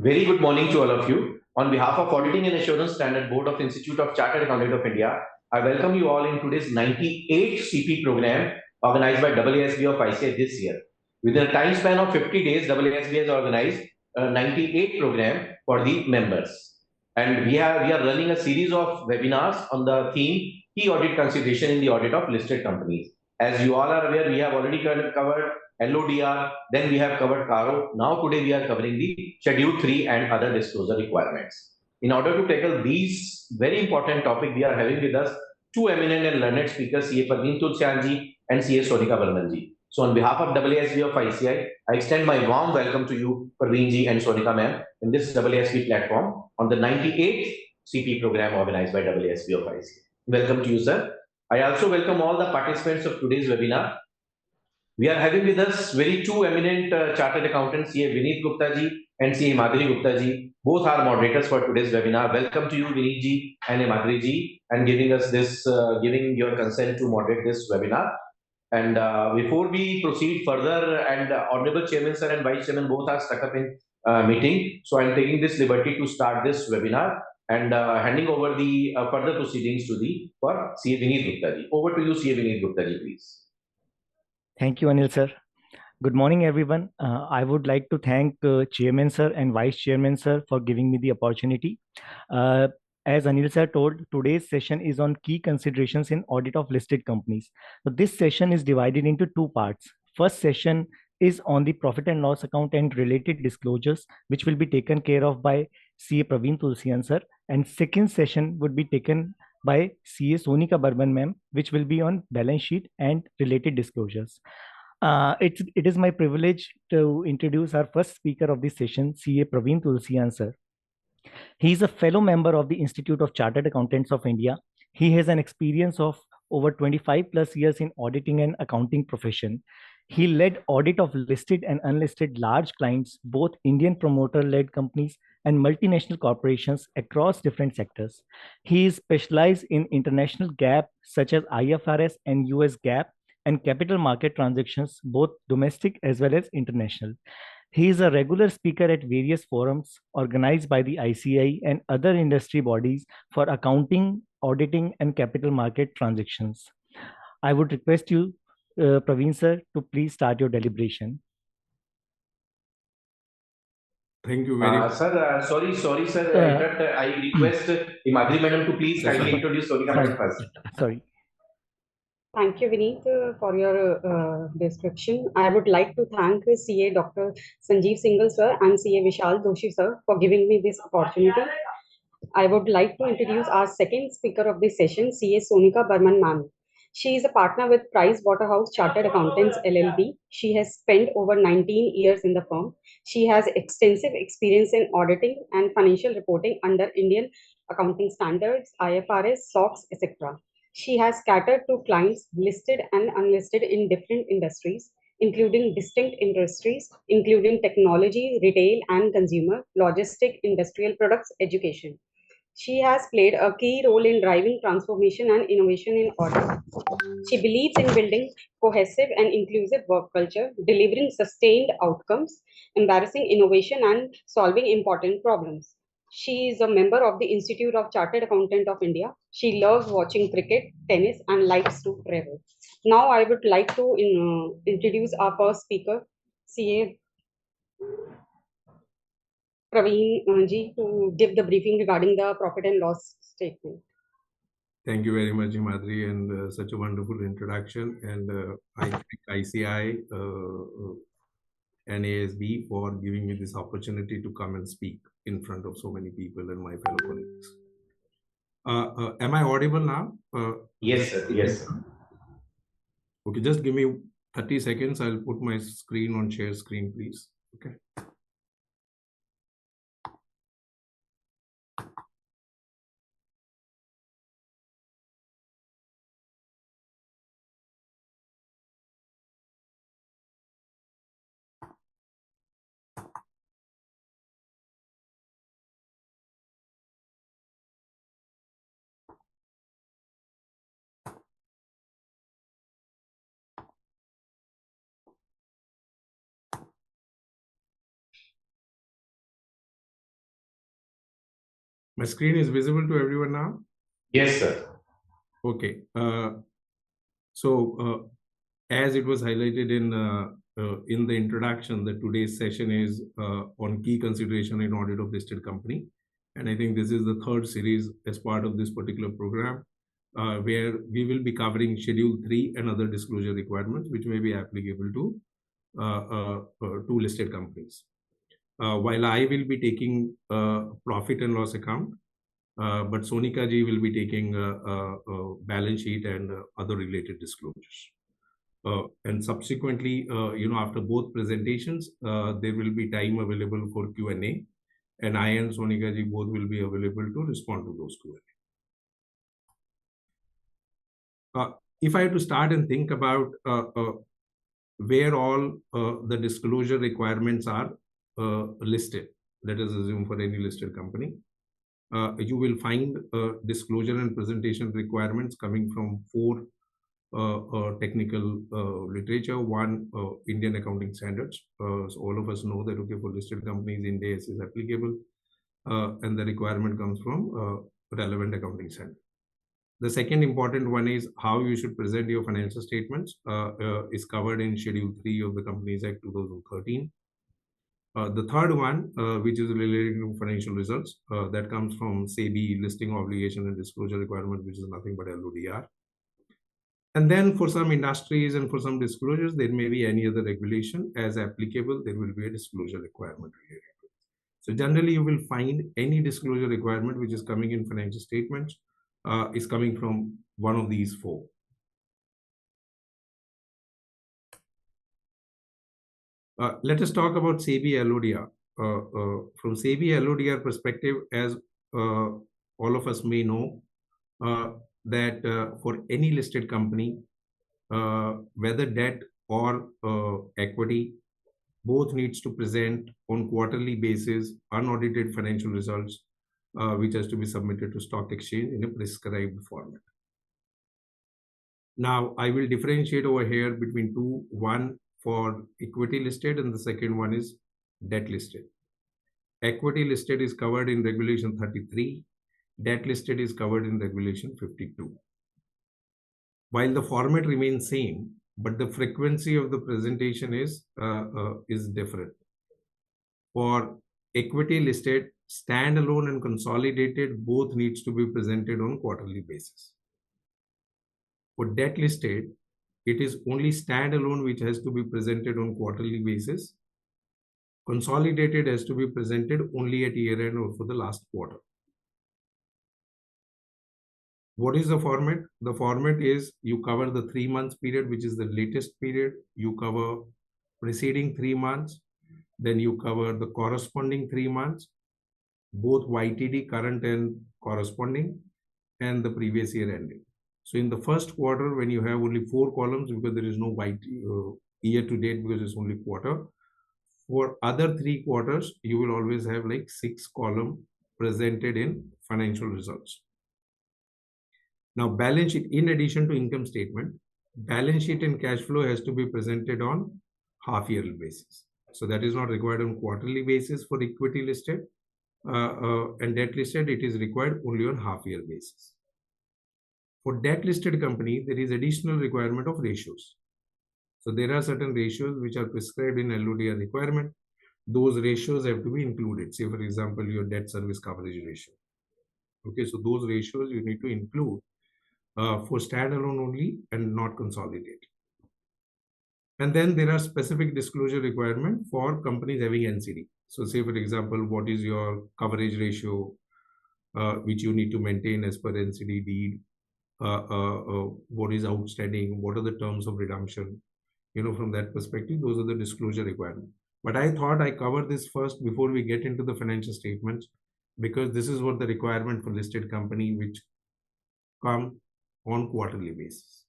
Very good morning to all of you. On behalf of Auditing and Assurance Standard Board of Institute of Chartered Accountants of India, I welcome you all in today's 98th CP program organized by AASB of ICI this year. Within a time span of 50 days, AASB has organized a 98 program for the members. And we are running a series of webinars on the theme key audit consideration in the audit of listed companies. As you all are aware, we have already covered LODR, then we have covered CARO. Now today we are covering the Schedule 3 and other disclosure requirements. In order to tackle these very important topic, we are having with us two eminent and learned speakers, CA Parveen Tulsianji and CA Sonika Barmanji. So on behalf of AASB of ICI, I extend my warm welcome to you, Parveenji and Sonika ma'am, in this AASB platform on the 98th CP program organized by AASB of ICI. Welcome to you, sir. I also welcome all the participants of today's webinar. We are having with us very two eminent chartered accountants, CA Vineet Gupta ji and CA Madhuri Gupta ji. Both are moderators for today's webinar. Welcome to you, Vineet ji and Madhuri ji, and giving us this, giving your consent to moderate this webinar. And before we proceed further, and Honorable Chairman sir and Vice Chairman both are stuck up in meeting, so I'm taking this liberty to start this webinar and handing over the further proceedings to the for CA Vineet Gupta ji. Over to you, CA Vineet Gupta ji, please. Thank you, Anil sir. Good morning, everyone. I would like to thank Chairman sir and Vice Chairman sir for giving me the opportunity. As Anil sir told, today's session is on key considerations in audit of listed companies. So this session is divided into two parts. First session is on the profit and loss account and related disclosures, which will be taken care of by CA Praveen Tulsian sir. And second session would be taken by CA Sonika Barman ma'am, which will be on balance sheet and related disclosures. It is my privilege to introduce our first speaker of this session, CA Praveen Tulsian sir. He is a fellow member of the Institute of Chartered Accountants of India. He has an experience of over 25 plus years in auditing and accounting profession. He led audit of listed and unlisted large clients, both Indian promoter-led companies and multinational corporations across different sectors. He is specialized in international GAAP such as IFRS and US GAAP and capital market transactions, both domestic as well as international. He is a regular speaker at various forums organized by the ICI and other industry bodies for accounting, auditing, and capital market transactions. I would request you, Praveen sir, to please start your deliberation. Thank you very much. Sir, sorry, sir. I request Madhuri madam to please kindly introduce Sonika madam first. Sorry. Thank you, Vineet, for your description. I would like to thank CA Dr. Sanjeev Singhal sir and CA Vishal Doshi sir for giving me this opportunity. I would like to introduce our second speaker of this session, CA Sonika Barman ma'am. She is a partner with Price Waterhouse Chartered Accountants LLP. She has spent over 19 years in the firm. She has extensive experience in auditing and financial reporting under Indian accounting standards, IFRS, SOX, etc. She has catered to clients listed and unlisted in different industries, including distinct industries, including technology, retail and consumer, logistic, industrial products, education. She has played a key role in driving transformation and innovation in audit. She believes in building cohesive and inclusive work culture, delivering sustained outcomes, embarrassing innovation, and solving important problems. She is a member of the Institute of Chartered Accountant of India. She loves watching cricket, tennis, and likes to travel. Now, I would like to introduce our first speaker, CA Praveen ji, to give the briefing regarding the profit and loss statement. Thank you very much, Madhuri, and such a wonderful introduction. And I thank ICI and ASB for giving me this opportunity to come and speak in front of so many people and my fellow colleagues. Am I audible now? Yes, sir. Yes, sir. Okay, just give me 30 seconds. I'll put my screen on share screen, please. Okay. My screen is visible to everyone now? Yes, sir. Okay. As it was highlighted in the introduction, that today's session is on key consideration in audit of listed company. And I think this is the third series as part of this particular program, where we will be covering Schedule 3 and other disclosure requirements, which may be applicable to listed companies. While I will be taking profit and loss account, but Sonika ji will be taking balance sheet and other related disclosures. And subsequently, after both presentations, there will be time available for Q&A, and I and Sonika ji both will be available to respond to those Q&A. If I have to start and think about where all the disclosure requirements are listed, let us assume for any listed company, you will find disclosure and presentation requirements coming from four technical literature. One, Indian accounting standards. So all of us know that, okay, for listed companies, Ind AS is applicable, and the requirement comes from relevant accounting standard. The second important one is how you should present your financial statements, is covered in Schedule 3 of the Companies Act 2013. The third one, which is related to financial results, that comes from SEBI listing obligation and disclosure requirement, which is nothing but LODR. And then for some industries and for some disclosures, there may be any other regulation as applicable. There will be a disclosure requirement related to it. So generally, you will find any disclosure requirement which is coming in financial statements is coming from one of these four. Let us talk about SEBI LODR. From SEBI LODR perspective, as all of us may know, that for any listed company, whether debt or equity, both needs to present on quarterly basis unaudited financial results, which has to be submitted to stock exchange in a prescribed format. Now, I will differentiate over here between two, one for equity listed and the second one is debt listed. Equity listed is covered in Regulation 33. Debt listed is covered in Regulation 52. While the format remains same, but the frequency of the presentation is different. For equity listed, standalone and consolidated both needs to be presented on quarterly basis. For debt listed, it is only standalone which has to be presented on quarterly basis. Consolidated has to be presented only at year end or for the last quarter. What is the format? The format is you cover the 3 months period, which is the latest period. You cover preceding 3 months. Then you cover the corresponding 3 months, both YTD, current and corresponding, and the previous year ending. So in the first quarter, when you have only 4 columns, because there is no year to date, because it's only quarter. For other 3 quarters, you will always have like 6 columns presented in financial results. Now, balance sheet, in addition to income statement, balance sheet and cash flow has to be presented on half-yearly basis. So that is not required on quarterly basis for equity listed, and debt listed, it is required only on half-year basis. For debt listed company, there is additional requirement of ratios. So there are certain ratios which are prescribed in LODR requirement. Those ratios have to be included. Say, for example, your debt service coverage ratio. Okay, so those ratios you need to include for standalone only and not consolidated. And then there are specific disclosure requirement for companies having NCD. So say, for example, what is your coverage ratio, which you need to maintain as per NCD deed, what is outstanding, what are the terms of redemption, from that perspective, those are the disclosure requirements. But I thought I cover this first before we get into the financial statements, because this is what the requirement for listed company which come on quarterly basis.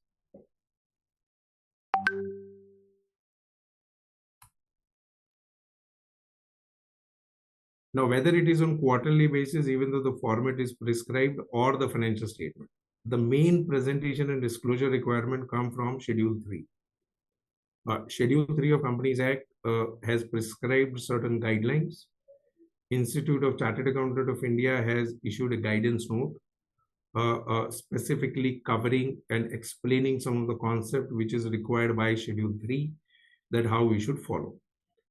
Now, whether it is on quarterly basis, even though the format is prescribed, or the financial statement, the main presentation and disclosure requirement come from Schedule 3. Schedule 3 of Companies Act has prescribed certain guidelines Institute of Chartered Accountant of India has issued a guidance note specifically covering and explaining some of the concept which is required by Schedule 3, that how we should follow.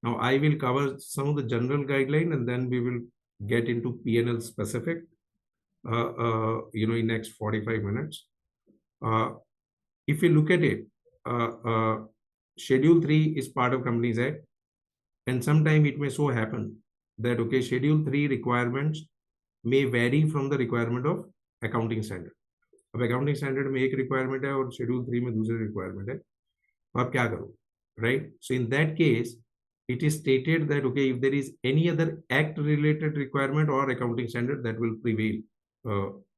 Now, I will cover some of the general guideline and then we will get into P&L specific, in next 45 minutes. If you look at it, Schedule 3 is part of Companies Act, and sometime it may so happen that, okay, Schedule 3 requirements may vary from the requirement of accounting standard. अब accounting standard में एक requirement है और Schedule 3 में दूसरी requirement है, तो आप क्या करो, right? So in that case, it is stated that, okay, if there is any other act related requirement or accounting standard, that will prevail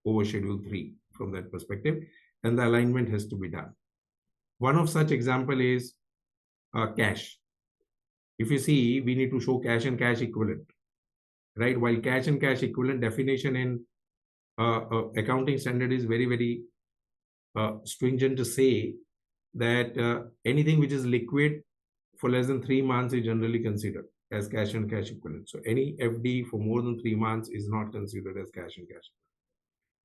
over Schedule 3 from that perspective, and the alignment has to be done. One of such example is cash. If you see, we need to show cash and cash equivalent, right? While cash and cash equivalent definition in accounting standard is very, very stringent to say that anything which is liquid for less than 3 months is generally considered as cash and cash equivalent. So any FD for more than 3 months is not considered as cash and cash.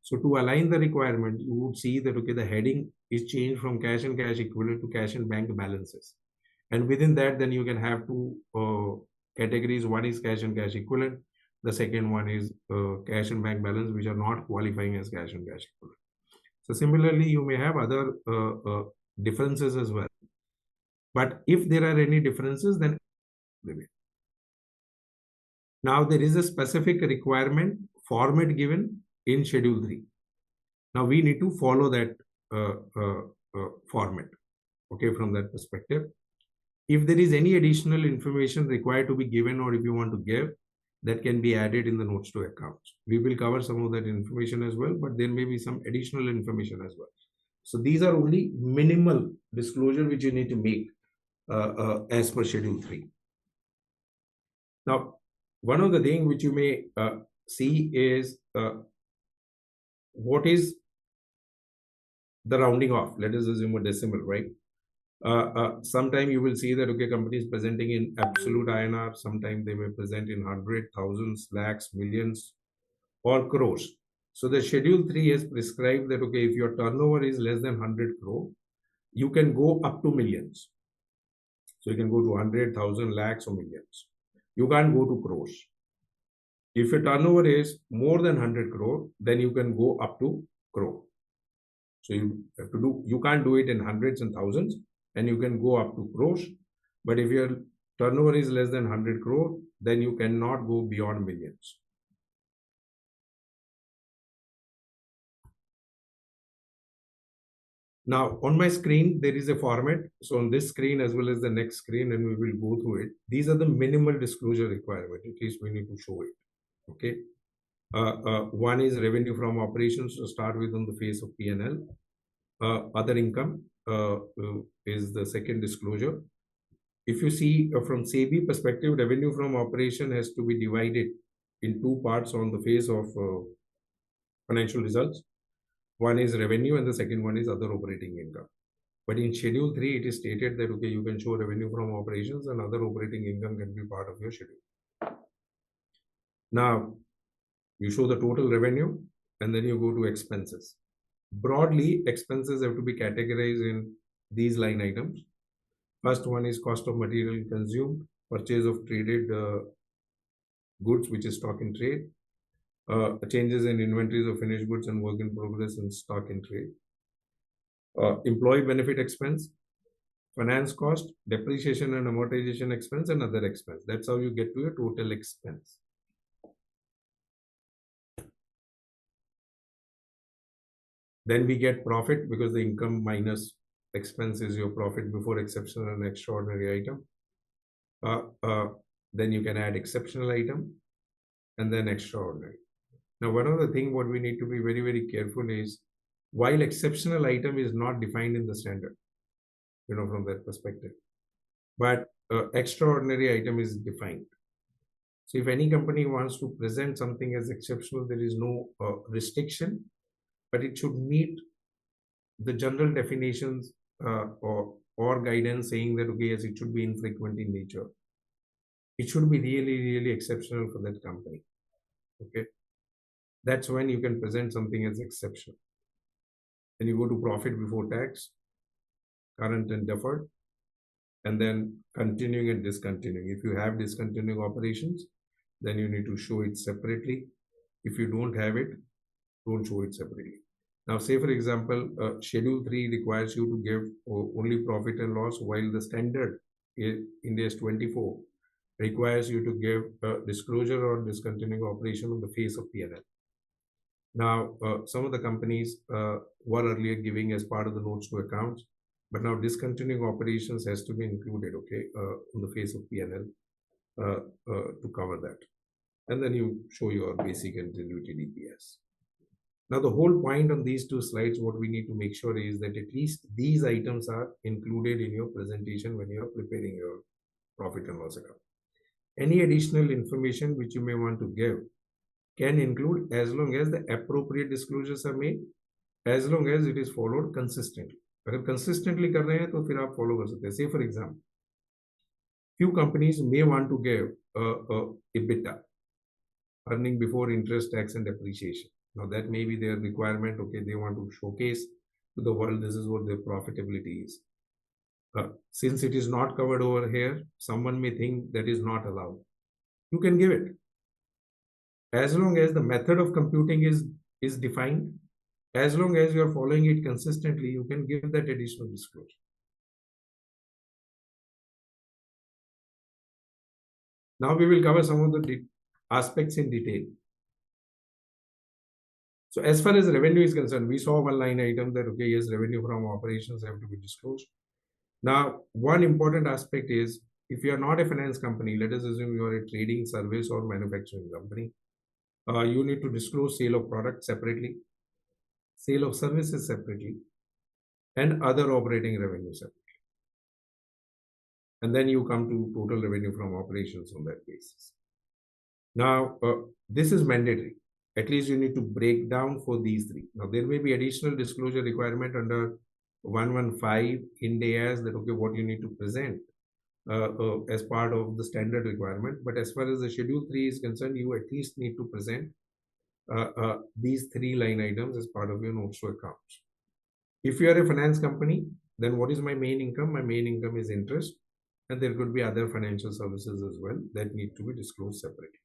So to align the requirement, you would see that, okay, the heading is changed from cash and cash equivalent to cash and bank balances. And within that, then you can have two categories. One is cash and cash equivalent. The second one is cash and bank balance, which are not qualifying as cash and cash equivalent. So similarly, you may have other differences as well. But if there are any differences, then now there is a specific requirement format given in Schedule 3. Now we need to follow that format, okay, from that perspective. If there is any additional information required to be given, or if you want to give, that can be added in the notes to accounts. We will cover some of that information as well, but there may be some additional information as well. So these are only minimal disclosure which you need to make as per Schedule 3. Now, one of the things which you may see is what is the rounding off. Let us assume a decimal, right? Sometime you will see that, okay, companies presenting in absolute INR, sometime they may present in 100, thousands, lakhs, millions, or crores. So the Schedule 3 has prescribed that, okay, if your turnover is less than 100 crore, you can go up to millions. So you can go to 100,000, lakhs, or millions. You can't go to crores. If your turnover is more than 100 crore, then you can go up to crore. So you have to do, you can't do it in hundreds and thousands, and you can go up to crores. But if your turnover is less than 100 crore, then you cannot go beyond millions. Now on my screen, there is a format. So on this screen as well as the next screen, and we will go through it. These are the minimal disclosure requirement. At least we need to show it. Okay. One is revenue from operations to start with on the face of P&L. Other income is the second disclosure. If you see from SEBI perspective, revenue from operation has to be divided in two parts on the face of financial results. One is revenue and the second one is other operating income. But in Schedule 3, it is stated that, okay, you can show revenue from operations and other operating income can be part of your schedule. Now, you show the total revenue and then you go to expenses. Broadly, expenses have to be categorized in these line items. First one is cost of material consumed, purchase of traded goods, which is stock in trade, changes in inventories of finished goods and work in progress and stock in trade, employee benefit expense, finance cost, depreciation and amortization expense, and other expense. That's how you get to a total expense. Then we get profit, because the income minus expense is your profit before exceptional and extraordinary item. Then you can add exceptional item and then extraordinary. Now, one of the things what we need to be very, very careful is, while exceptional item is not defined in the standard, from that perspective, but extraordinary item is defined. So if any company wants to present something as exceptional, there is no restriction, but it should meet the general definitions or guidance saying that, okay, yes, it should be infrequent in nature. it should be really, really exceptional for that company. Okay. That's when you can present something as exceptional. Then you go to profit before tax, current and deferred, and then continuing and discontinuing. If you have discontinuing operations, then you need to show it separately. If you don't have it, don't show it separately. Now, say for example, Schedule 3 requires you to give only profit and loss, while the standard in AS 24 requires you to give disclosure on discontinuing operation on the face of P&L. Now, some of the companies were earlier giving as part of the notes to accounts, but now discontinuing operations has to be included, okay, on the face of P&L to cover that. And then you show your basic and diluted EPS. Now, the whole point on these two slides, what we need to make sure is that at least these items are included in your presentation when you are preparing your profit and loss account. Any additional information which you may want to give can include as long as the appropriate disclosures are made, as long as it is followed consistently. अगर consistently कर रहे हैं तो फिर आप follow कर सकते हैं. Say for example, few companies may want to give EBITDA, earning before interest, tax and depreciation. Now that may be their requirement. Okay, they want to showcase to the world this is what their profitability is. Since it is not covered over here, someone may think that is not allowed. You can give it. As long as the method of computing is defined, as long as you are following it consistently, you can give that additional disclosure. Now we will cover some of the aspects in detail. So as far as revenue is concerned, we saw one line item that, okay, yes, revenue from operations have to be disclosed. Now, one important aspect is, if you are not a finance company, let us assume you are a trading, service or manufacturing company, you need to disclose sale of products separately, sale of services separately, and other operating revenue separately. And then you come to total revenue from operations on that basis. Now, this is mandatory. At least you need to break down for these three. Now, there may be additional disclosure requirement under 115 Ind AS that, okay, what you need to present as part of the standard requirement. But as far as the Schedule 3 is concerned, you at least need to present these three line items as part of your notes to accounts. If you are a finance company, then what is my main income? My main income is interest, and there could be other financial services as well that need to be disclosed separately.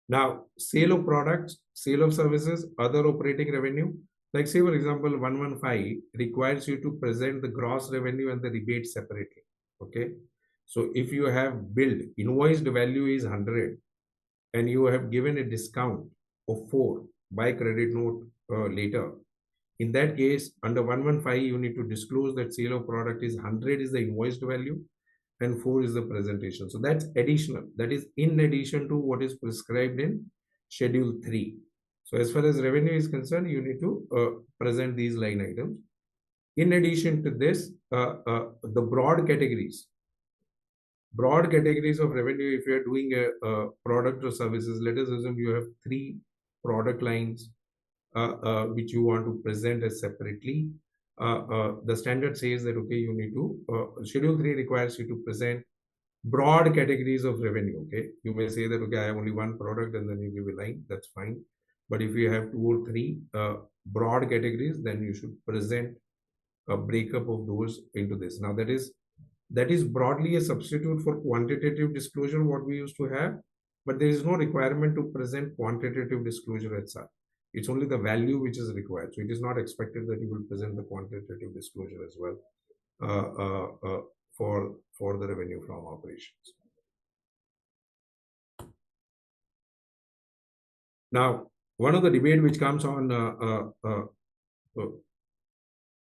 Now, sale of products, sale of services, other operating revenue, like say for example, 115 requires you to present the gross revenue and the rebate separately. Okay. So if you have billed, invoiced value is 100 and you have given a discount of 4 by credit note later, in that case, under 115, you need to disclose that sale of product is 100 is the invoiced value and 4 is the presentation. So that's additional. That is in addition to what is prescribed in Schedule 3. So as far as revenue is concerned, you need to present these line items. In addition to this, the broad categories of revenue, if you are doing a product or services, let us assume you have 3 product lines which you want to present as separately. The standard says that, okay, you need to, Schedule 3 requires you to present broad categories of revenue, okay? You may say that, okay, I have only one product and then you give a line, that's fine. But if you have 2 or 3 broad categories, then you should present a breakup of those into this. Now that is broadly a substitute for quantitative disclosure, what we used to have, but there is no requirement to present quantitative disclosure as such. It's only the value which is required. So it is not expected that you will present the quantitative disclosure as well for the revenue from operations. Now, one of the debate which comes on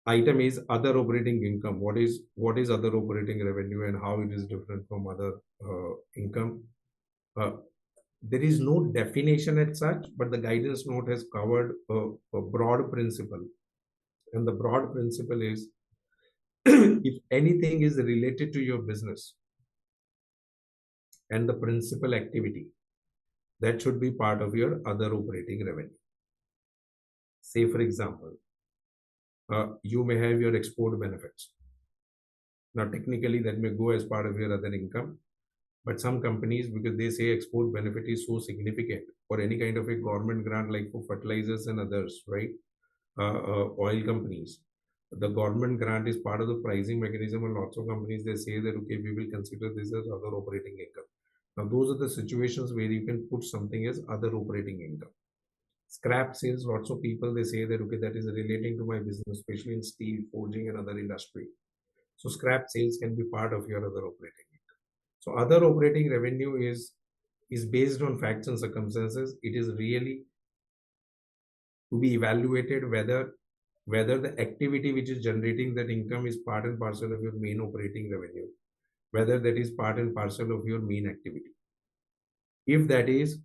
item is other operating income. What is other operating revenue and how it is different from other income? There is no definition as such, but the guidance note has covered a broad principle. And the broad principle is if anything is related to your business and the principal activity, that should be part of your other operating revenue. Say, for example, you may have your export benefits. Now, technically, that may go as part of your other income, But some companies, because they say export benefit is so significant, or any kind of a government grant like for fertilizers and others, right? Oil companies, the government grant is part of the pricing mechanism, and lots of companies they say that okay, we will consider this as other operating income. Now those are the situations where you can put something as other operating income. Scrap sales, lots of people they say that okay, that is relating to my business, especially in steel, forging, and other industry. So scrap sales can be part of your other operating income. So other operating revenue is based on facts and circumstances. It is really to be evaluated whether the activity which is generating that income is part and parcel of your main operating revenue, whether that is part and parcel of your main activity. If that is,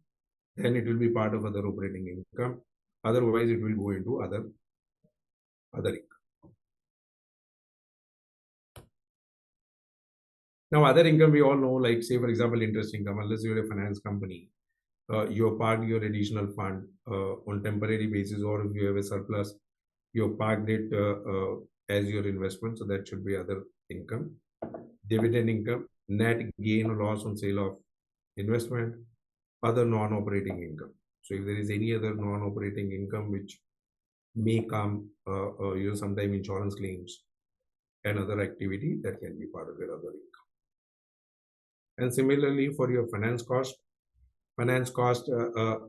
then it will be part of other operating income. Otherwise, it will go into other income. Now, other income we all know, like say for example, interest income. Unless you're a finance company, you have parked your additional fund on temporary basis, or if you have a surplus, you have parked it as your investment. So that should be other income. Dividend income, net gain or loss on sale of investment, other non-operating income. So if there is any other non-operating income which may come, sometime insurance claims and other activity, that can be part of your other income. And similarly for your finance cost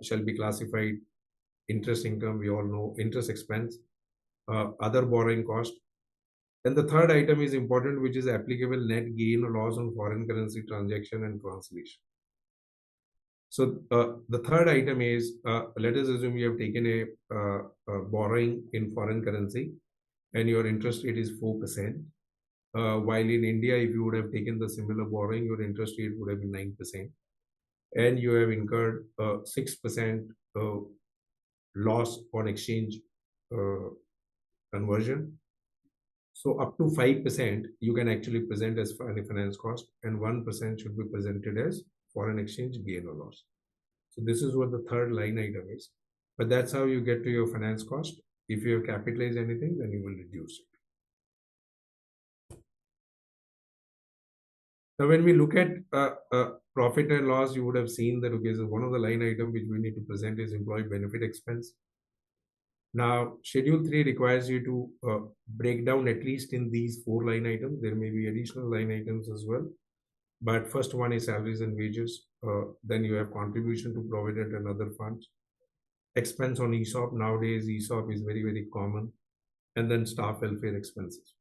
shall be classified interest income, we all know, interest expense, other borrowing cost. And the third item is important, which is applicable net gain or loss on foreign currency transaction and translation. So the third item is, let us assume you have taken a borrowing in foreign currency and your interest rate is 4%. While in India, if you would have taken the similar borrowing, your interest rate would have been 9%. And you have incurred 6% loss on exchange conversion. So up to 5% you can actually present as finance cost, and 1% should be presented as foreign exchange gain or loss. So this is what the third line item is. But that's how you get to your finance cost. If you have capitalized anything, then you will reduce it. Now, when we look at profit and loss, you would have seen that okay, so one of the line item which we need to present is employee benefit expense. Now, Schedule 3 requires you to break down at least in these 4 line items. There may be additional line items as well. But first one is salaries and wages. Then you have contribution to provident and other funds. Expense on ESOP. Nowadays, ESOP is very, very common. And then staff welfare expenses.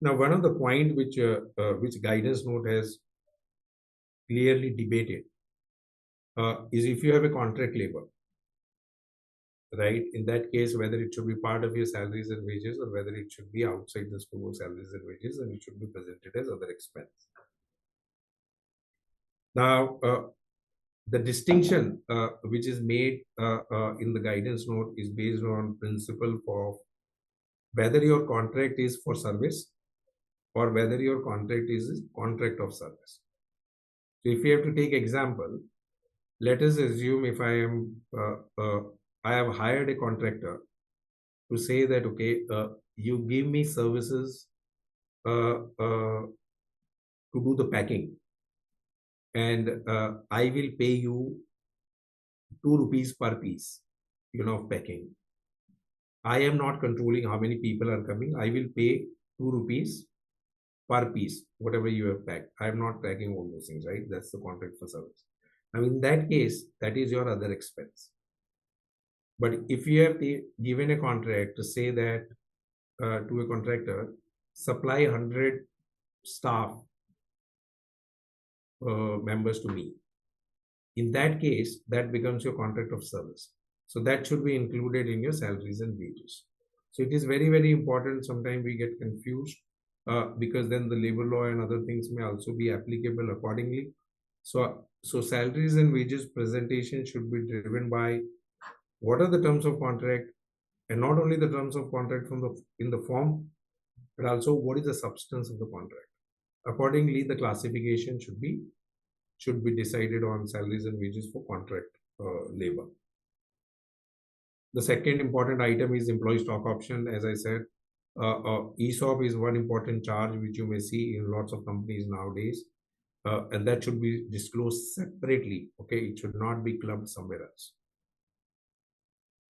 Now, one of the point which guidance note has clearly debated is if you have a contract labor, right? In that case, whether it should be part of your salaries and wages or whether it should be outside the scope of salaries and wages, and it should be presented as other expense. Now, the distinction which is made in the guidance note is based on principle of whether your contract is for service or whether your contract is contract of service. So if you have to take example, let us assume if I have hired a contractor to say that, okay, you give me services to do the packing, and I will pay you 2 rupees per piece, of packing. I am not controlling how many people are coming. I will pay 2 rupees per piece, whatever you have packed. I am not tracking all those things, right? That's the contract for service. Now, in that case, that is your other expense. But if you have given a contract to say that to a contractor, supply 100 staff members to me, in that case, that becomes your contract of service. So that should be included in your salaries and wages. So it is very, very important. Sometimes we get confused because then the labor law and other things may also be applicable accordingly. So salaries and wages presentation should be driven by what are the terms of contract, and not only the terms of contract in the form, but also what is the substance of the contract. Accordingly, the classification should be decided on salaries and wages for contract labor. The second important item is employee stock option. As I said, ESOP is one important charge which you may see in lots of companies nowadays. and that should be disclosed separately. Okay, it should not be clubbed somewhere else.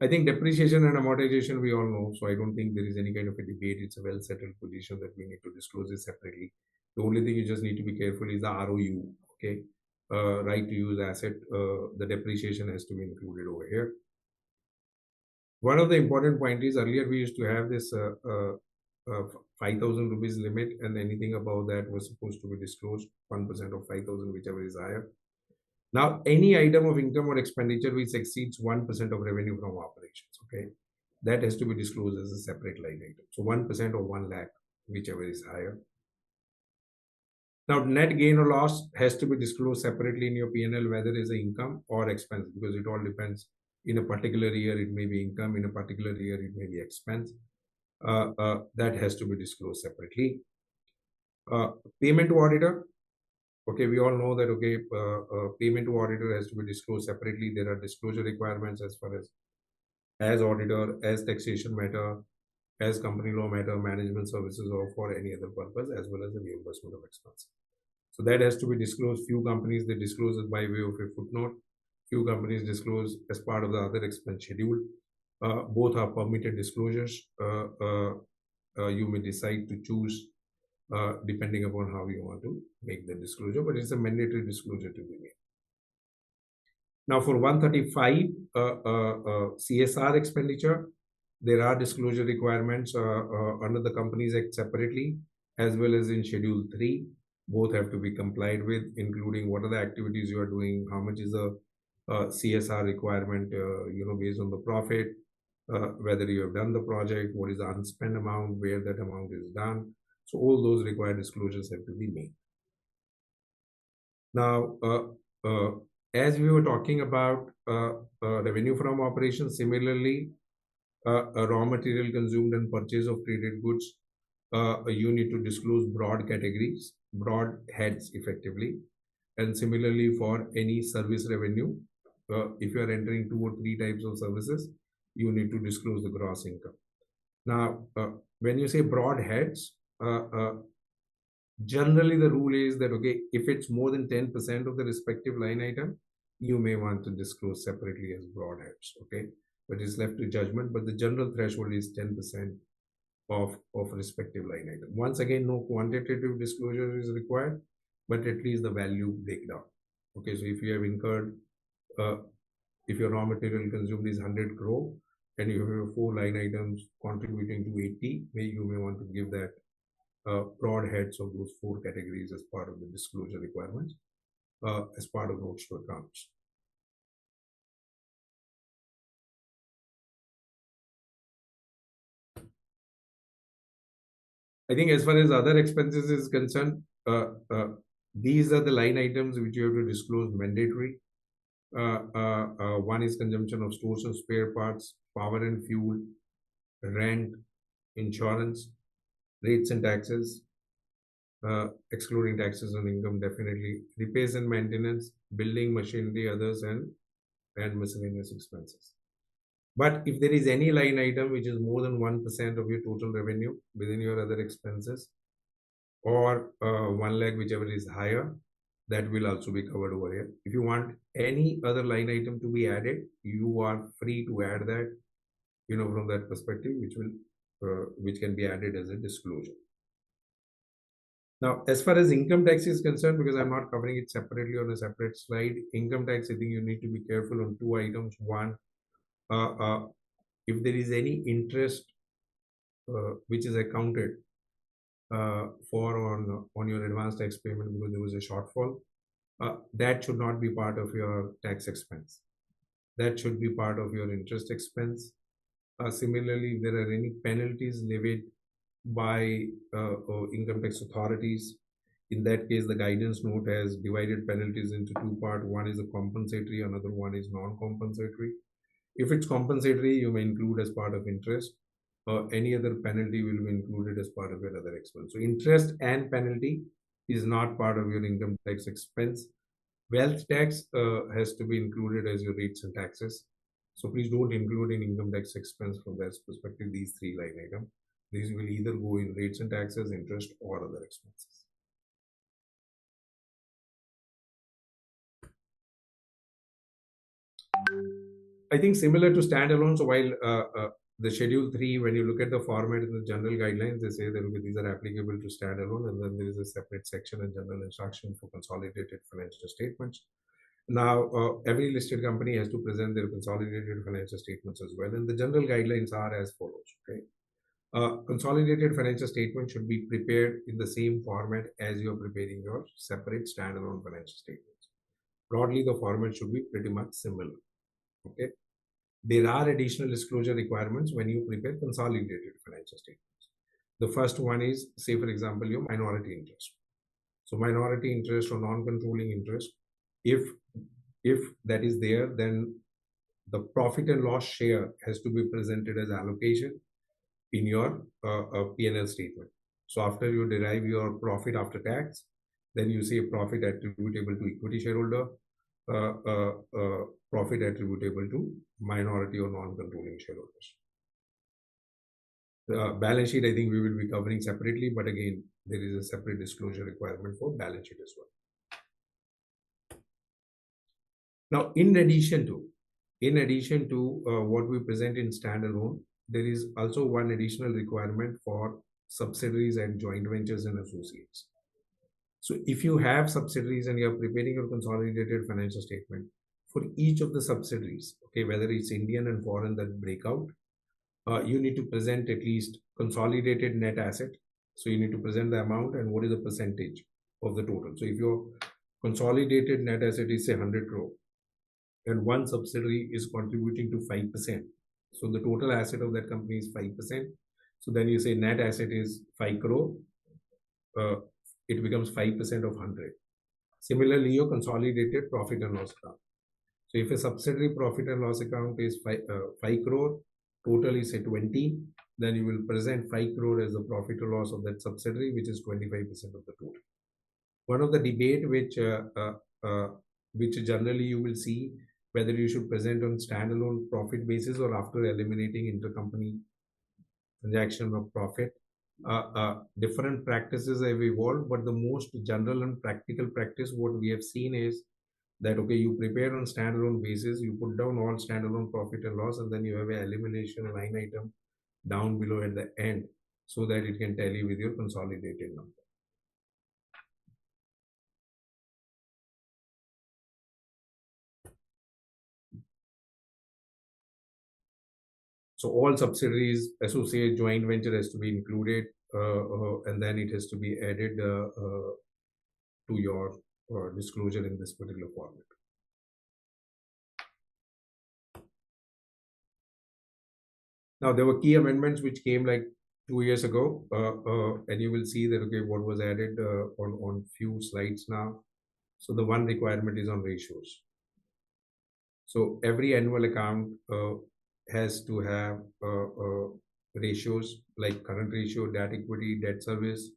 I think depreciation and amortization we all know, so I don't think there is any kind of a debate. It's a well-settled position that we need to disclose it separately. The only thing you just need to be careful is the ROU. Okay, right to use asset. The depreciation has to be included over here. One of the important points is earlier we used to have this 5,000 rupees limit, and anything above that was supposed to be disclosed 1% of 5,000, whichever is higher. Now, any item of income or expenditure which exceeds 1% of revenue from operations, okay, that has to be disclosed as a separate line item. So 1% or 1 lakh, whichever is higher. Now, net gain or loss has to be disclosed separately in your P&L, whether it's an income or expense, because it all depends. In a particular year, it may be income. In a particular year, it may be expense. That has to be disclosed separately. Payment to auditor. Okay, we all know that, okay, payment to auditor has to be disclosed separately. There are disclosure requirements as far as auditor, as taxation matter, as company law matter, management services, or for any other purpose, as well as the reimbursement of expenses. So that has to be disclosed. Few companies, they disclose it by way of a footnote. Few companies disclose as part of the other expense schedule. Both are permitted disclosures. You may decide to choose depending upon how you want to make the disclosure, but it's a mandatory disclosure to be made. Now for 135 CSR expenditure, there are disclosure requirements under the Companies Act separately, as well as in Schedule 3. Both have to be complied with, including what are the activities you are doing, how much is the CSR requirement, based on the profit, whether you have done the project, what is the unspent amount, where that amount is done. So all those required disclosures have to be made. Now, as we were talking about revenue from operations, similarly, raw material consumed and purchase of traded goods, you need to disclose broad categories, broad heads effectively. And similarly, for any service revenue, if you are entering 2 or 3 types of services, you need to disclose the gross income. Now, when you say broad heads, generally the rule is that, okay, if it's more than 10% of the respective line item, you may want to disclose separately as broad heads, okay? But it's left to judgment, but the general threshold is 10% of respective line item. Once again, no quantitative disclosure is required, but at least the value breakdown. Okay, so if you have incurred, if your raw material consumed is 100 crore, and you have 4 line items contributing to 80, you may want to give that broad heads of those 4 categories as part of the disclosure requirements, as part of notes to accounts. I think as far as other expenses is concerned, these are the line items which you have to disclose mandatory. One is consumption of stores and spare parts, power and fuel, rent, insurance, rates and taxes, excluding taxes on income, definitely, repairs and maintenance, building, machinery, others, and miscellaneous expenses. But if there is any line item which is more than 1% of your total revenue within your other expenses, or 1 lakh, whichever is higher, that will also be covered over here. If you want any other line item to be added, you are free to add that, from that perspective, which can be added as a disclosure. Now, as far as income tax is concerned, because I'm not covering it separately on a separate slide, income tax, I think you need to be careful on 2 items. One, if there is any interest which is accounted for on your advance tax payment because there was a shortfall, that should not be part of your tax expense. That should be part of your interest expense. Similarly, if there are any penalties levied by income tax authorities, in that case, the guidance note has divided penalties into 2 parts. One is a compensatory, another one is non-compensatory. If it's compensatory, you may include as part of interest. Any other penalty will be included as part of your other expense. So interest and penalty is not part of your income tax expense. Wealth tax has to be included as your rates and taxes. So please don't include in income tax expense from that perspective, these 3 line items. These will either go in rates and taxes, interest, or other expenses. I think similar to standalone. So while the Schedule 3, when you look at the format in the general guidelines, they say that these are applicable to standalone, and then there is a separate section and general instruction for consolidated financial statements. Now, every listed company has to present their consolidated financial statements as well, and the general guidelines are as follows. Okay, consolidated financial statement should be prepared in the same format as you're preparing your separate standalone financial statements. Broadly, the format should be pretty much similar. Okay. There are additional disclosure requirements when you prepare consolidated financial statements. The first one is, say, for example, your minority interest. So minority interest or non-controlling interest, if that is there, then the profit and loss share has to be presented as allocation in your P&L statement. So after you derive your profit after tax, then you say profit attributable to equity shareholder, profit attributable to minority or non-controlling shareholders. The balance sheet, I think we will be covering separately, but again, there is a separate disclosure requirement for balance sheet as well. Now, in addition to what we present in standalone, there is also one additional requirement for subsidiaries and joint ventures and associates. So if you have subsidiaries and you're preparing your consolidated financial statement, for each of the subsidiaries, okay, whether it's Indian and foreign that break out, you need to present at least consolidated net asset. So you need to present the amount and what is the percentage of the total. So if your consolidated net asset is say 100 crore and one subsidiary is contributing to 5%, so the total asset of that company is 5%. So then you say net asset is 5 crore, it becomes 5% of 100. Similarly, your consolidated profit and loss account. So if a subsidiary profit and loss account is 5 crore, total is say 20, then you will present 5 crore as the profit or loss of that subsidiary, which is 25% of the total. One of the debate which generally you will see whether you should present on standalone profit basis or after eliminating intercompany transaction of profit. Different practices have evolved, but the most general and practical practice what we have seen is that, okay, you prepare on standalone basis, you put down all standalone profit and loss, and then you have an elimination line item down below at the end so that it can tally with your consolidated number. So all subsidiaries, associate, joint venture has to be included, and then it has to be added to your disclosure in this particular format. Now, there were key amendments which came like 2 years ago, and you will see that, okay, what was added on few slides now. So the one requirement is on ratios. So every annual account has to have ratios like current ratio, debt equity, debt service,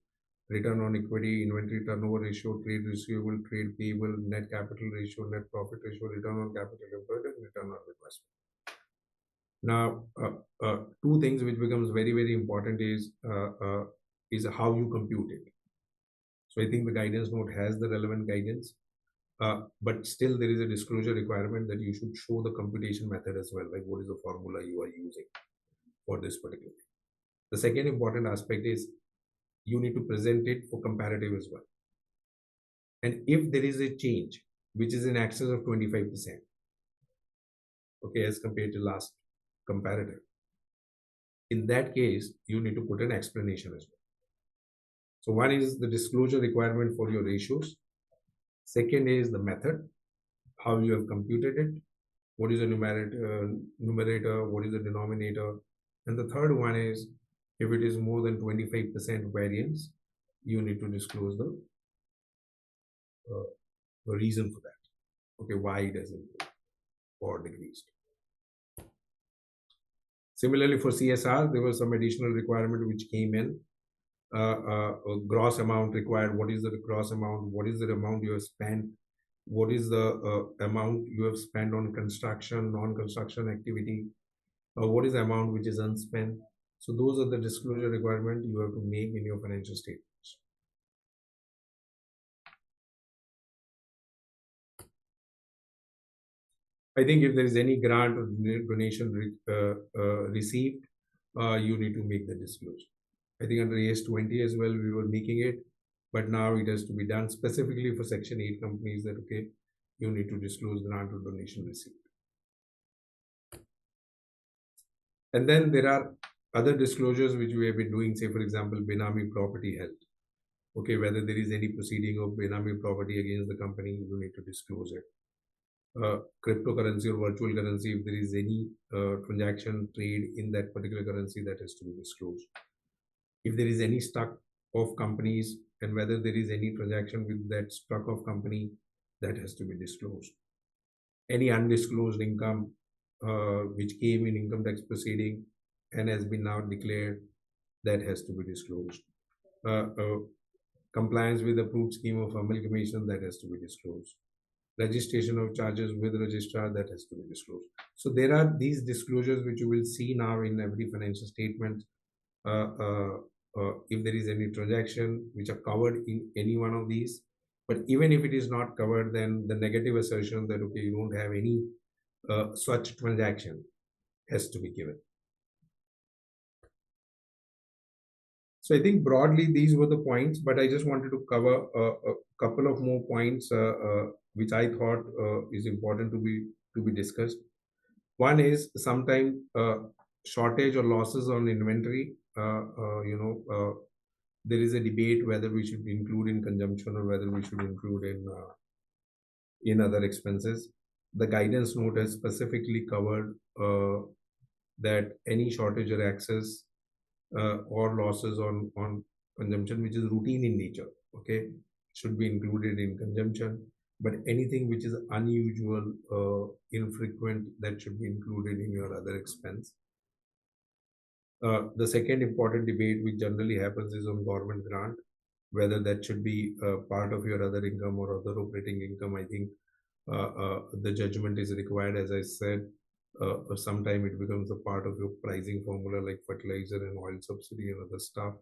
return on equity, inventory turnover ratio, trade receivable, trade payable, net capital ratio, net profit ratio, return on capital employed, and return on investment. Now, two things which becomes very, very important is how you compute it. So I think the guidance note has the relevant guidance, but still there is a disclosure requirement that you should show the computation method as well, like what is the formula you are using for this particular thing. The second important aspect is you need to present it for comparative as well. And if there is a change which is in excess of 25%, okay, as compared to last comparative, in that case, you need to put an explanation as well. So one is the disclosure requirement for your ratios. Second is the method, how you have computed it, what is the numerator, what is the denominator. And the third one is, if it is more than 25% variance, you need to disclose the reason for that. Okay, why it has improved or decreased. Similarly, for CSR, there was some additional requirement which came in. Gross amount required. What is the gross amount? What is the amount you have spent? What is the amount you have spent on construction, non-construction activity? What is the amount which is unspent? So those are the disclosure requirements you have to make in your financial statements. I think if there is any grant or donation received, you need to make the disclosure. I think under AS20 as well, we were making it, but now it has to be done specifically for Section 8 companies that, okay, you need to disclose grant or donation received. And then there are other disclosures which we have been doing, say, for example, Benami property held. Okay, whether there is any proceeding of Benami property against the company, you need to disclose it. Cryptocurrency or virtual currency, if there is any transaction trade in that particular currency, that has to be disclosed. If there is any stock of companies and whether there is any transaction with that stock of company, that has to be disclosed. Any undisclosed income which came in income tax proceeding and has been now declared, that has to be disclosed. Compliance with approved scheme of amalgamation, that has to be disclosed. Registration of charges with registrar, that has to be disclosed. So there are these disclosures which you will see now in every financial statement. If there is any transaction which are covered in any one of these, but even if it is not covered, then the negative assertion that, okay, you don't have any such transaction has to be given. So I think broadly these were the points, but I just wanted to cover a couple of more points which I thought is important to be discussed. One is sometime shortage or losses on inventory. There is a debate whether we should include in consumption or whether we should include in other expenses. The guidance note has specifically covered that any shortage or excess or losses on consumption which is routine in nature, okay, should be included in consumption. But anything which is unusual, infrequent, that should be included in your other expense. The second important debate which generally happens is on government grant, whether that should be part of your other income or other operating income. I think the judgment is required. As I said, sometime it becomes a part of your pricing formula, like fertilizer and oil subsidy and other stuff.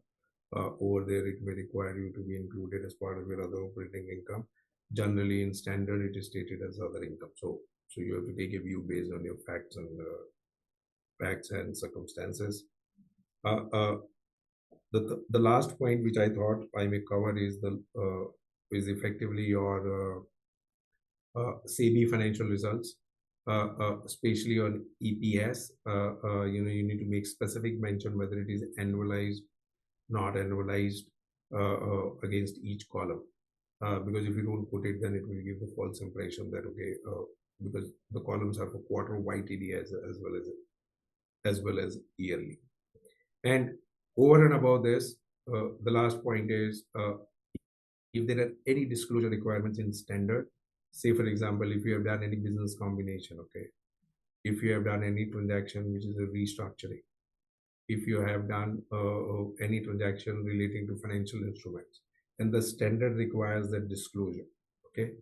Over there, it may require you to be included as part of your other operating income. Generally, in standard, it is stated as other income. So you have to take a view based on your facts and circumstances. The last point which I thought I may cover is effectively your SEBI financial results, especially on EPS. You need to make specific mention whether it is annualized, not annualized, against each column. Because if you don't put it, then it will give the false impression that, okay, because the columns are for quarter YTD as well as yearly. And over and above this, the last point is if there are any disclosure requirements in standard, say for example, if you have done any business combination, okay, if you have done any transaction which is a restructuring, if you have done any transaction relating to financial instruments, and the standard requires that disclosure, okay,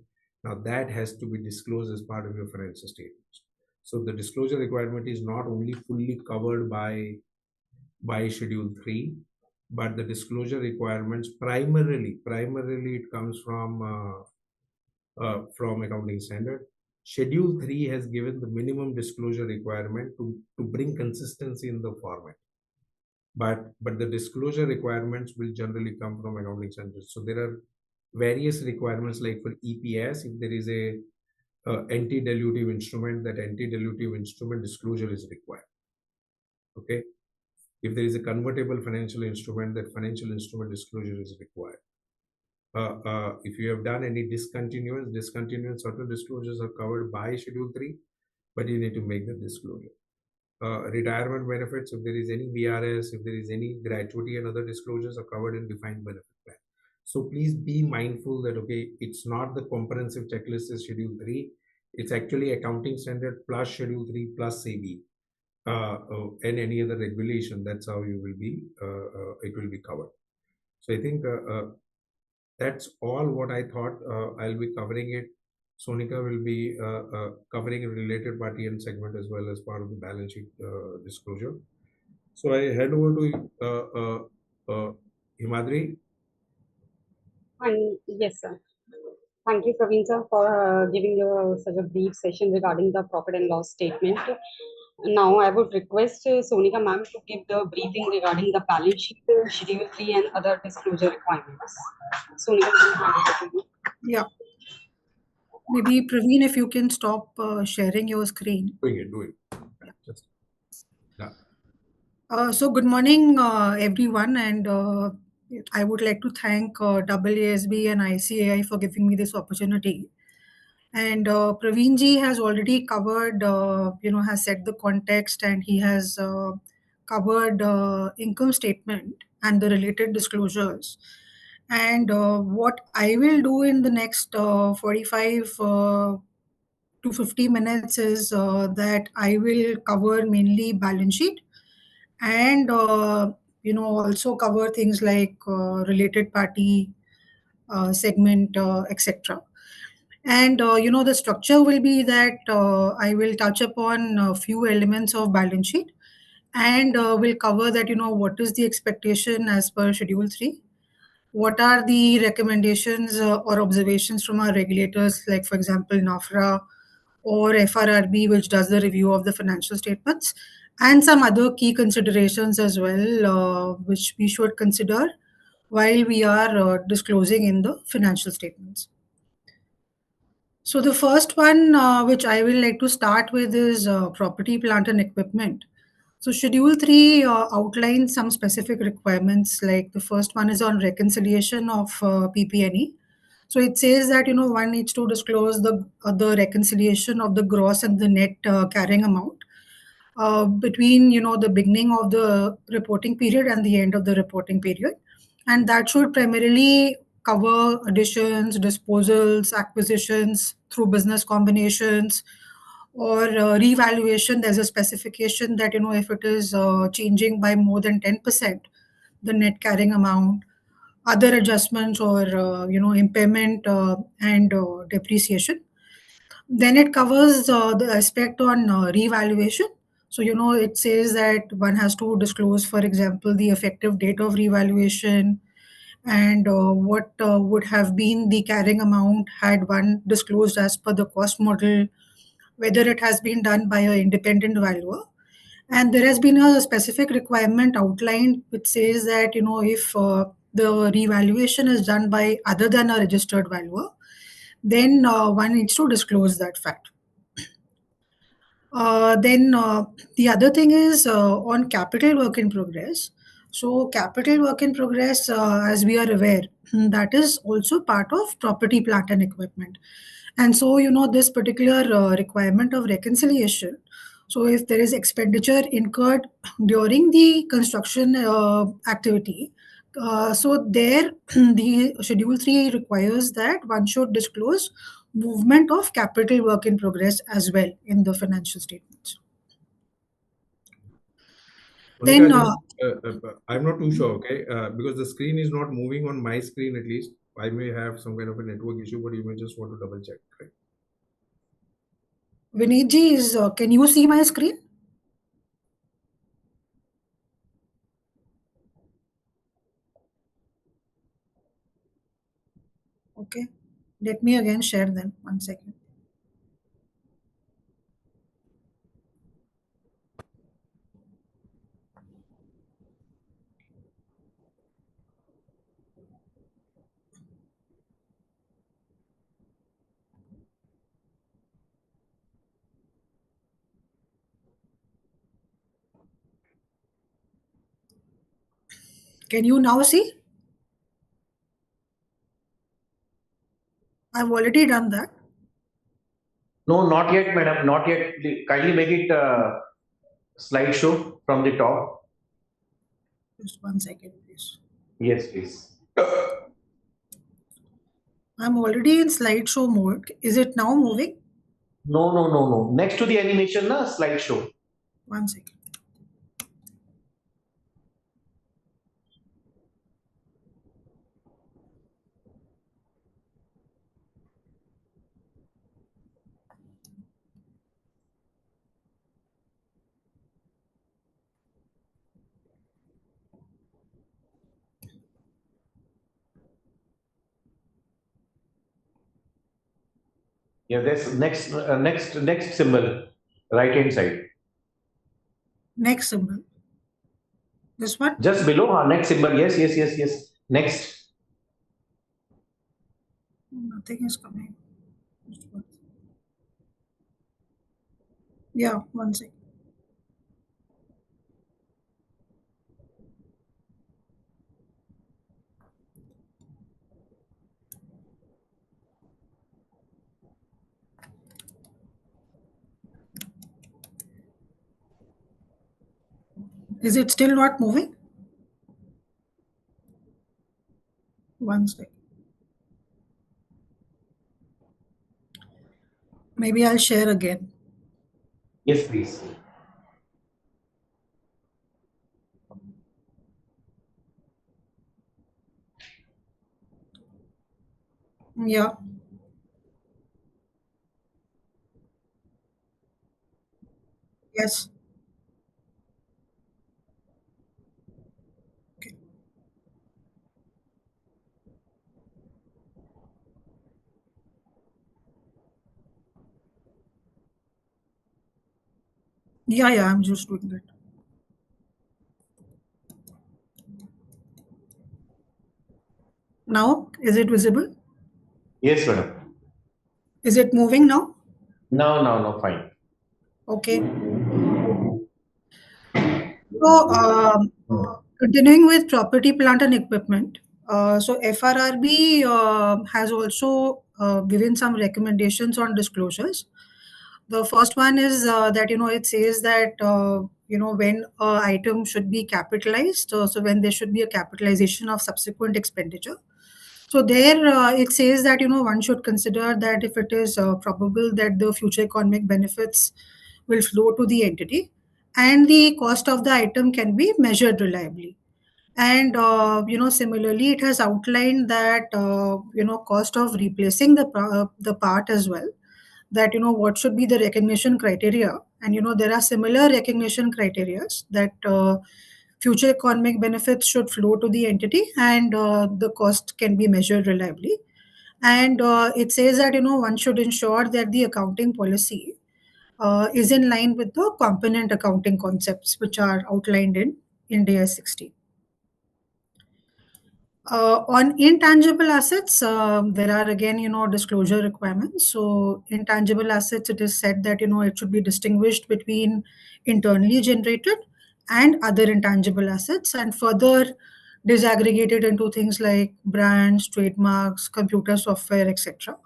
now that has to be disclosed as part of your financial statements. So the disclosure requirement is not only fully covered by Schedule 3, but the disclosure requirements primarily it comes from accounting standard. Schedule 3 has given the minimum disclosure requirement to bring consistency in the format. But the disclosure requirements will generally come from accounting standards. So there are various requirements, like for EPS, if there is a anti-dilutive instrument, that anti-dilutive instrument disclosure is required. Okay. If there is a convertible financial instrument, that financial instrument disclosure is required. If you have done any discontinuance, certain disclosures are covered by Schedule 3, but you need to make the disclosure. Retirement benefits, if there is any VRS, if there is any gratuity and other disclosures are covered in defined benefit plan. So please be mindful that, okay, it's not the comprehensive checklist is Schedule 3. It's actually accounting standard plus Schedule 3 plus SEBI. And any other regulation, that's how you will be, it will be covered. So I think that's all what I thought. I'll be covering it. Sonika will be covering a related party and segment as well as part of the balance sheet disclosure. So I head over to Himadri. Yes, sir. Thank you, Praveen sir, for giving such a brief session regarding the profit and loss statement. Now, I would request Sonika ma'am to give the briefing regarding the balance sheet, Schedule 3 and other disclosure requirements. Sonika ma'am, hand over to you. Yeah. Maybe Praveen, if you can stop sharing your screen. Do it. Just, yeah. So good morning, everyone, and I would like to thank AASB and ICAI for giving me this opportunity. And Praveen ji has already covered, has set the context, and he has covered income statement and the related disclosures. And what I will do in the next 45 to 50 minutes is that I will cover mainly balance sheet and also cover things like related party segment, etc. And the structure will be that I will touch upon a few elements of balance sheet and will cover that what is the expectation as per Schedule 3, what are the recommendations or observations from our regulators, like for example NAFRA or FRRB, which does the review of the financial statements, and some other key considerations as well, which we should consider while we are disclosing in the financial statements. So the first one, which I will like to start with, is property, plant, and equipment. So Schedule 3 outlines some specific requirements, like the first one is on reconciliation of PP&E. So it says that one needs to disclose the reconciliation of the gross and the net carrying amount between the beginning of the reporting period and the end of the reporting period, and that should primarily cover additions, disposals, acquisitions through business combinations, or revaluation. There's a specification that if it is changing by more than 10%, the net carrying amount, other adjustments, or impairment and depreciation. Then it covers the aspect on revaluation. So it says that one has to disclose, for example, the effective date of revaluation, and what would have been the carrying amount had one disclosed as per the cost model, whether it has been done by an independent valuer. And there has been a specific requirement outlined which says that if the revaluation is done by other than a registered valuer, then one needs to disclose that fact. Then the other thing is on capital work in progress. So capital work in progress, as we are aware, that is also part of property, plant, and equipment. And so this particular requirement of reconciliation. So if there is expenditure incurred during the construction activity, so there the Schedule 3 requires that one should disclose movement of capital work in progress as well in the financial statements. Then I'm not too sure, okay, because the screen is not moving on my screen at least. I may have some kind of a network issue, but you may just want to double check. Right? Vinitji, can you see my screen? Okay, let me again share them. 1 second. Can you now see? I've already done that. No, not yet, madam. Not yet. Kindly make it slideshow from the top. Just 1 second, please. Yes, please. I'm already in slideshow mode. Is it now moving? No, no, no, no. Next to the animation, na slideshow. 1 second. Yeah, there's next symbol, right hand side. Next symbol. This one? Just below, next symbol. Yes, yes, yes, yes. Next. Nothing is coming. Yeah, one second. Is it still not moving? One second. Maybe I'll share again. Yes, please. Yeah. Yes. Okay. Yeah, I'm just doing that. Now, is it visible? Yes, madam. Is it moving now? No, fine. Okay. So, continuing with property, plant, and equipment. So, FRRB has also given some recommendations on disclosures. The first one is that it says that when a item should be capitalized, so when there should be a capitalization of subsequent expenditure. So there it says that one should consider that if it is probable that the future economic benefits will flow to the entity, and the cost of the item can be measured reliably. And similarly, it has outlined that cost of replacing the part as well, that what should be the recognition criteria. And there are similar recognition criterias that future economic benefits should flow to the entity, and the cost can be measured reliably. And it says that one should ensure that the accounting policy is in line with the component accounting concepts which are outlined in India 60. On intangible assets, there are again, disclosure requirements. So, intangible assets, it is said that, it should be distinguished between internally generated and other intangible assets, and further disaggregated into things like brands, trademarks, computer software, etc.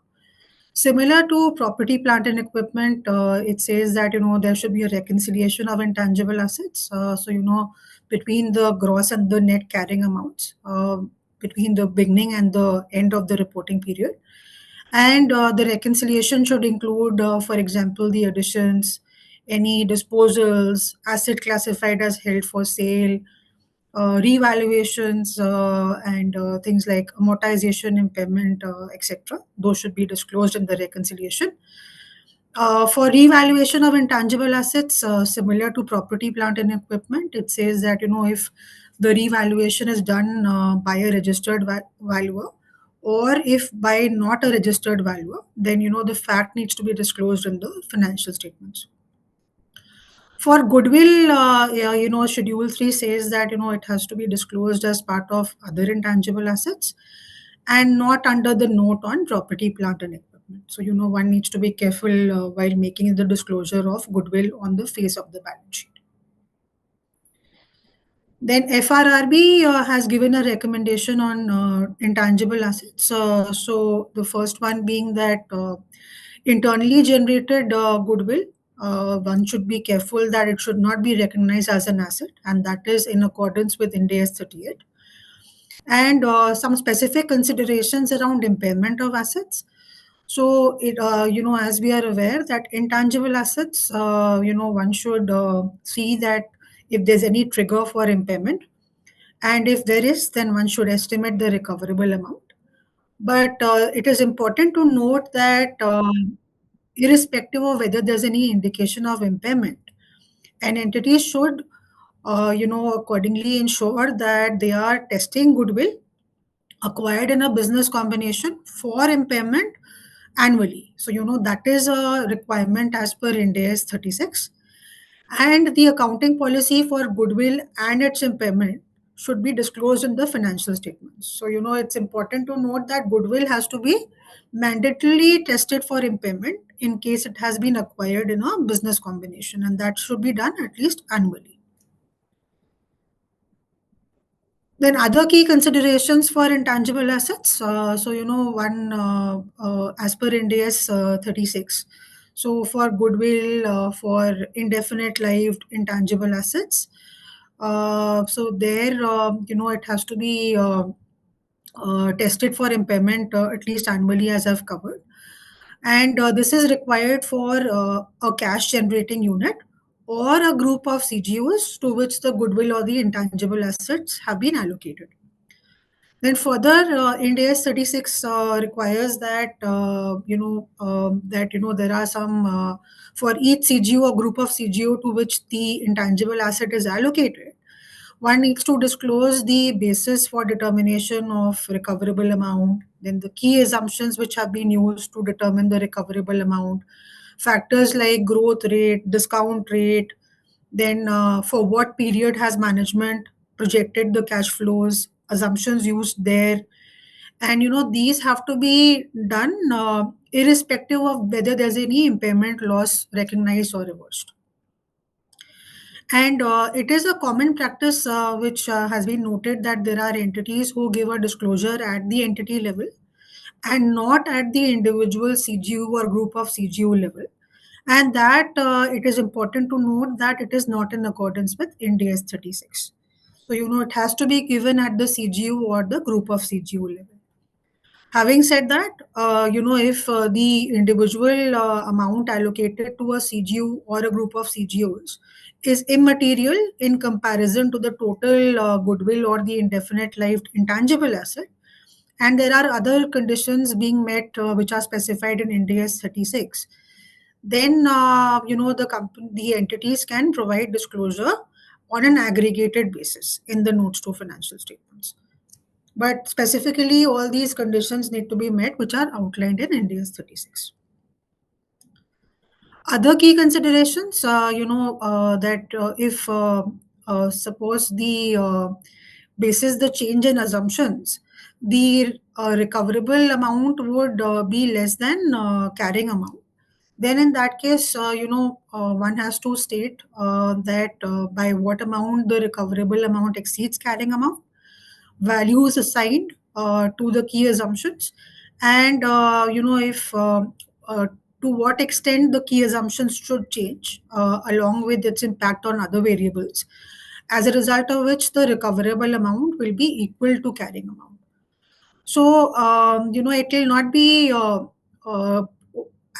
Similar to property, plant, and equipment, it says that there should be a reconciliation of intangible assets. So between the gross and the net carrying amounts, between the beginning and the end of the reporting period, and the reconciliation should include, for example, the additions, any disposals, asset classified as held for sale, revaluations, and things like amortization, impairment, etc. Those should be disclosed in the reconciliation. For revaluation of intangible assets, similar to property, plant, and equipment, it says that if the revaluation is done by a registered valuer, or if by not a registered valuer, then the fact needs to be disclosed in the financial statements. For goodwill, Schedule 3 says that, it has to be disclosed as part of other intangible assets and not under the note on property, plant, and equipment. So, one needs to be careful while making the disclosure of goodwill on the face of the balance sheet. Then FRRB has given a recommendation on intangible assets. So the first one being that internally generated goodwill, one should be careful that it should not be recognized as an asset, and that is in accordance with Ind AS 38. And some specific considerations around impairment of assets. So it as we are aware that intangible assets, one should see that if there's any trigger for impairment, and if there is, then one should estimate the recoverable amount. But it is important to note that irrespective of whether there's any indication of impairment, an entity should, accordingly ensure that they are testing goodwill acquired in a business combination for impairment annually. So, that is a requirement as per Ind AS 36. And the accounting policy for goodwill and its impairment should be disclosed in the financial statements. So, it's important to note that goodwill has to be mandatorily tested for impairment in case it has been acquired in a business combination, and that should be done at least annually. Then other key considerations for intangible assets. So, one as per Ind AS 36. So, for goodwill, for indefinite lived intangible assets, so there, it has to be tested for impairment at least annually, as I've covered. And this is required for a cash generating unit or a group of CGUs to which the goodwill or the intangible assets have been allocated. Then further, Ind AS 36 requires that there are some for each CGU or group of CGU to which the intangible asset is allocated. One needs to disclose the basis for determination of recoverable amount, then the key assumptions which have been used to determine the recoverable amount, factors like growth rate, discount rate, then for what period has management projected the cash flows, assumptions used there. And these have to be done irrespective of whether there's any impairment loss recognized or reversed. And it is a common practice which has been noted that there are entities who give a disclosure at the entity level and not at the individual CGU or group of CGU level. And that it is important to note that it is not in accordance with Ind AS 36. So, it has to be given at the CGU or the group of CGU level. Having said that, if the individual amount allocated to a CGU or a group of CGUs is immaterial in comparison to the total goodwill or the indefinite lived intangible asset, and there are other conditions being met which are specified in Ind AS 36, then the entities can provide disclosure on an aggregated basis in the notes to financial statements. But specifically, all these conditions need to be met, which are outlined in Ind AS 36. Other key considerations, that if suppose the basis the change in assumptions, the recoverable amount would be less than carrying amount. Then in that case, one has to state that by what amount the recoverable amount exceeds carrying amount, values assigned to the key assumptions, and if to what extent the key assumptions should change along with its impact on other variables, as a result of which the recoverable amount will be equal to carrying amount. So, it will not be uh,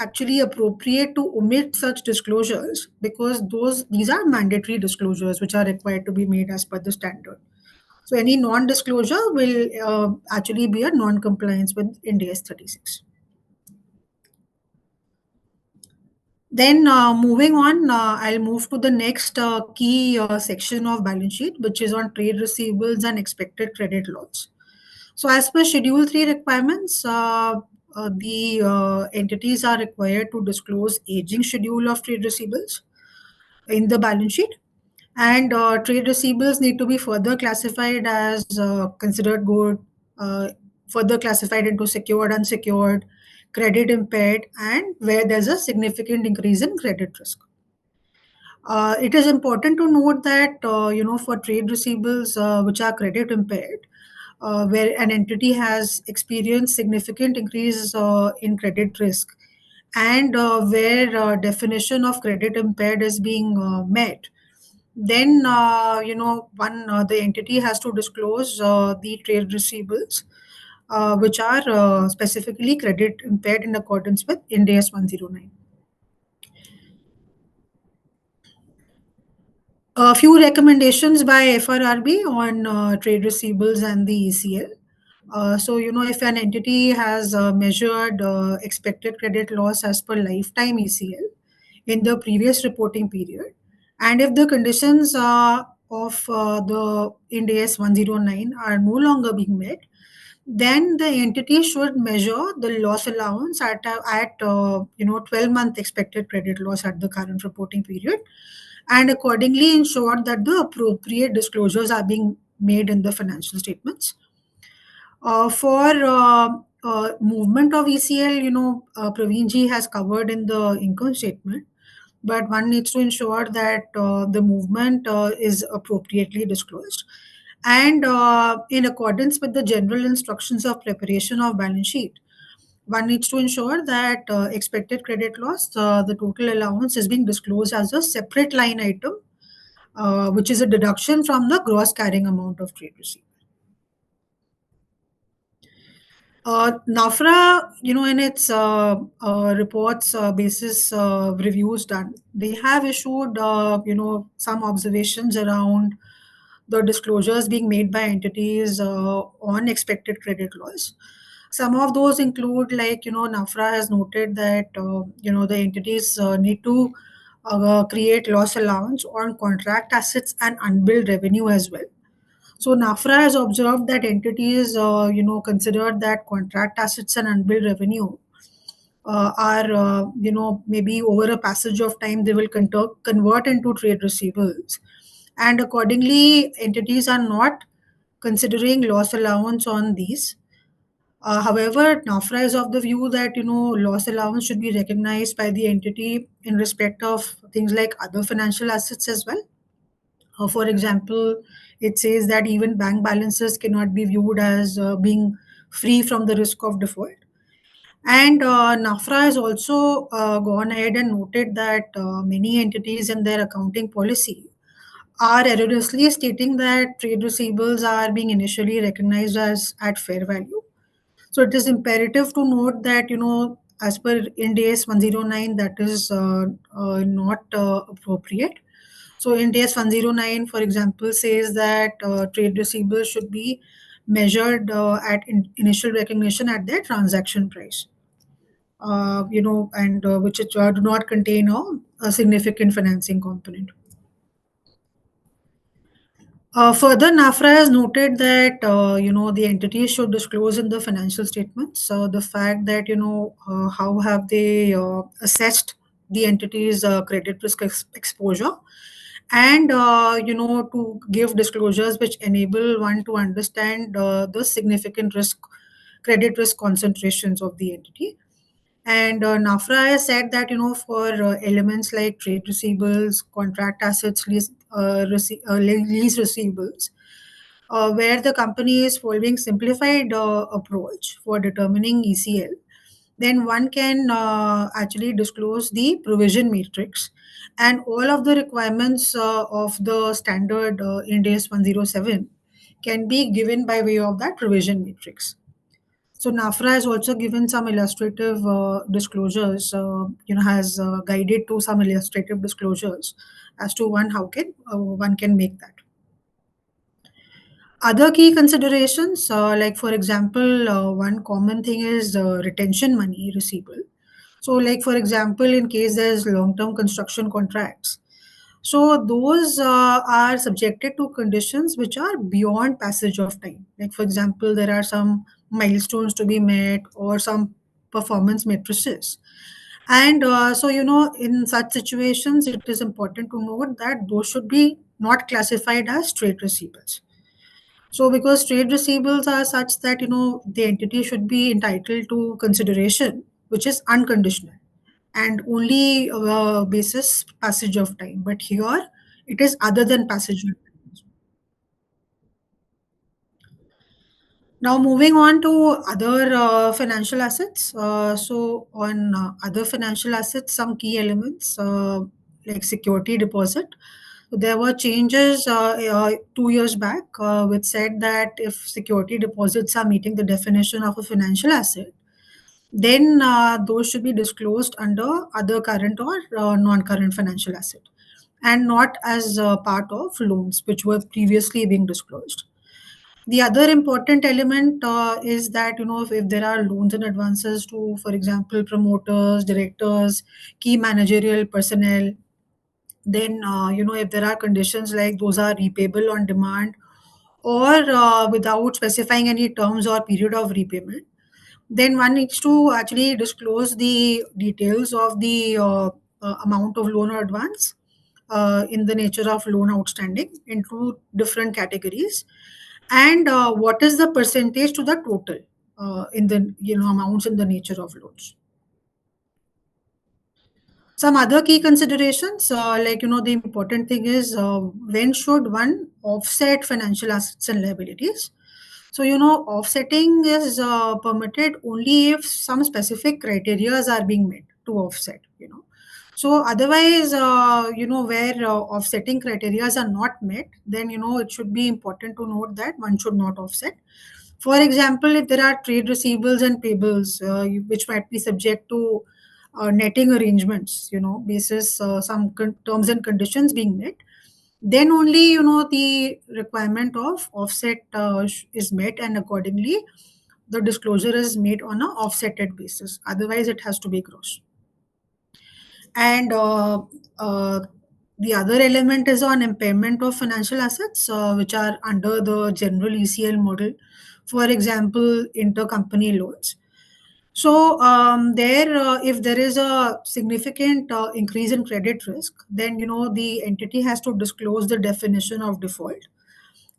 actually appropriate to omit such disclosures, because these are mandatory disclosures which are required to be made as per the standard. So any non-disclosure will actually be a non-compliance with Ind AS 36. Then moving on, I'll move to the next key section of balance sheet, which is on trade receivables and expected credit loss. So as per Schedule 3 requirements, the entities are required to disclose aging schedule of trade receivables in the balance sheet. And trade receivables need to be further classified as considered good, further classified into secured, unsecured, credit impaired, and where there's a significant increase in credit risk. It is important to note that, for trade receivables which are credit impaired, where an entity has experienced significant increase in credit risk, and where definition of credit impaired is being met, then the entity has to disclose the trade receivables which are specifically credit impaired in accordance with Ind AS 109. A few recommendations by FRRB on trade receivables and the ECL. So, if an entity has measured expected credit loss as per lifetime ECL in the previous reporting period, and if the conditions of the Ind AS 109 are no longer being met, then the entity should measure the loss allowance at 12-month expected credit loss at the current reporting period, and accordingly ensure that the appropriate disclosures are being made in the financial statements. For movement of ECL, Praveen ji has covered in the income statement, but one needs to ensure that the movement is appropriately disclosed. And in accordance with the general instructions of preparation of balance sheet, one needs to ensure that expected credit loss, the total allowance, is being disclosed as a separate line item, which is a deduction from the gross carrying amount of trade receipt. NAFRA, in its reports basis reviews done, they have issued, some observations around the disclosures being made by entities on expected credit loss. Some of those include, NAFRA has noted that, the entities need to create loss allowance on contract assets and unbilled revenue as well. So NAFRA has observed that entities, considered that contract assets and unbilled revenue are, maybe over a passage of time, they will convert into trade receivables. And accordingly, entities are not considering loss allowance on these. However, NAFRA is of the view that, loss allowance should be recognized by the entity in respect of things like other financial assets as well. For example, it says that even bank balances cannot be viewed as being free from the risk of default. And NAFRA has also gone ahead and noted that many entities in their accounting policy are erroneously stating that trade receivables are being initially recognized as at fair value. So it is imperative to note that, as per Ind AS 109, that is not appropriate. So Ind AS 109, for example, says that trade receivables should be measured at initial recognition at their transaction price, and which do not contain a significant financing component. Further, NAFRA has noted that the entities should disclose in the financial statements the fact that how have they assessed the entity's credit risk exposure, and to give disclosures which enable one to understand the significant credit risk concentrations of the entity. And NAFRA has said that, for elements like trade receivables, contract assets, lease receivables, where the company is following simplified approach for determining ECL, then one can actually disclose the provision matrix and all of the requirements of the standard Ind AS 107 can be given by way of that provision matrix. So NAFRA has also given some illustrative disclosures, has guided to some illustrative disclosures as to how can one can make that. Other key considerations, like for example, one common thing is retention money receivable. So, like for example, in case there's long-term construction contracts, so those are subjected to conditions which are beyond passage of time. Like for example, there are some milestones to be met or some performance matrices. And so, in such situations, it is important to note that those should be not classified as trade receivables. So, because trade receivables are such that, the entity should be entitled to consideration, which is unconditional and only basis passage of time. But here, it is other than passage of time. Now, moving on to other financial assets. So, on other financial assets, some key elements like security deposit. There were changes 2 years back, which said that if security deposits are meeting the definition of a financial asset, then those should be disclosed under other current or non-current financial asset, and not as part of loans, which were previously being disclosed. The other important element is that, if there are loans and advances to, for example, promoters, directors, key managerial personnel, Then, if there are conditions like those are repayable on demand or without specifying any terms or period of repayment, then one needs to actually disclose the details of the amount of loan or advance in the nature of loan outstanding into different categories, and what is the percentage to the total in the amounts in the nature of loans. Some other key considerations, the important thing is when should one offset financial assets and liabilities. So, offsetting is permitted only if some specific criteria are being met to offset. So, otherwise, where offsetting criteria are not met, then, it should be important to note that one should not offset. For example, if there are trade receivables and payables, which might be subject to netting arrangements, basis some terms and conditions being met, then only the requirement of offset is met, and accordingly the disclosure is made on a offsetted basis. Otherwise, it has to be gross. And the other element is on impairment of financial assets, which are under the general ECL model. For example, intercompany loans. So there, if there is a significant increase in credit risk, then the entity has to disclose the definition of default,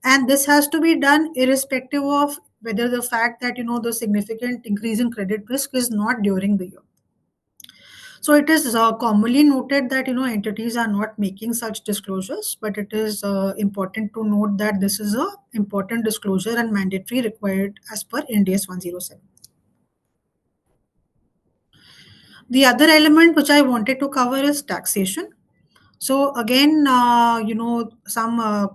and this has to be done irrespective of whether the fact that the significant increase in credit risk is not during the year. So it is commonly noted that entities are not making such disclosures, but it is important to note that this is a important disclosure and mandatory required as per Ind AS 107. The other element which I wanted to cover is taxation. So again, some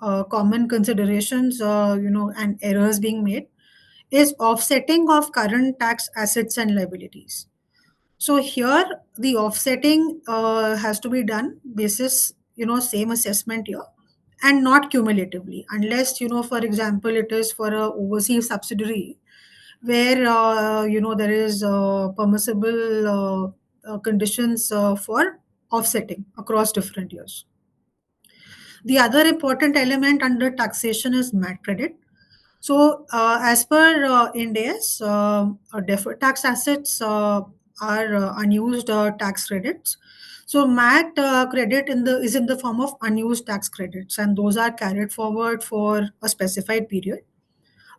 common considerations, and errors being made is offsetting of current tax assets and liabilities. So here the offsetting has to be done basis, same assessment year and not cumulatively, unless, for example, it is for a overseas subsidiary where, there is permissible conditions for offsetting across different years. The other important element under taxation is MAT credit. So, as per Ind AS, deferred tax assets are unused tax credits. So, MAT credit is in the form of unused tax credits, and those are carried forward for a specified period.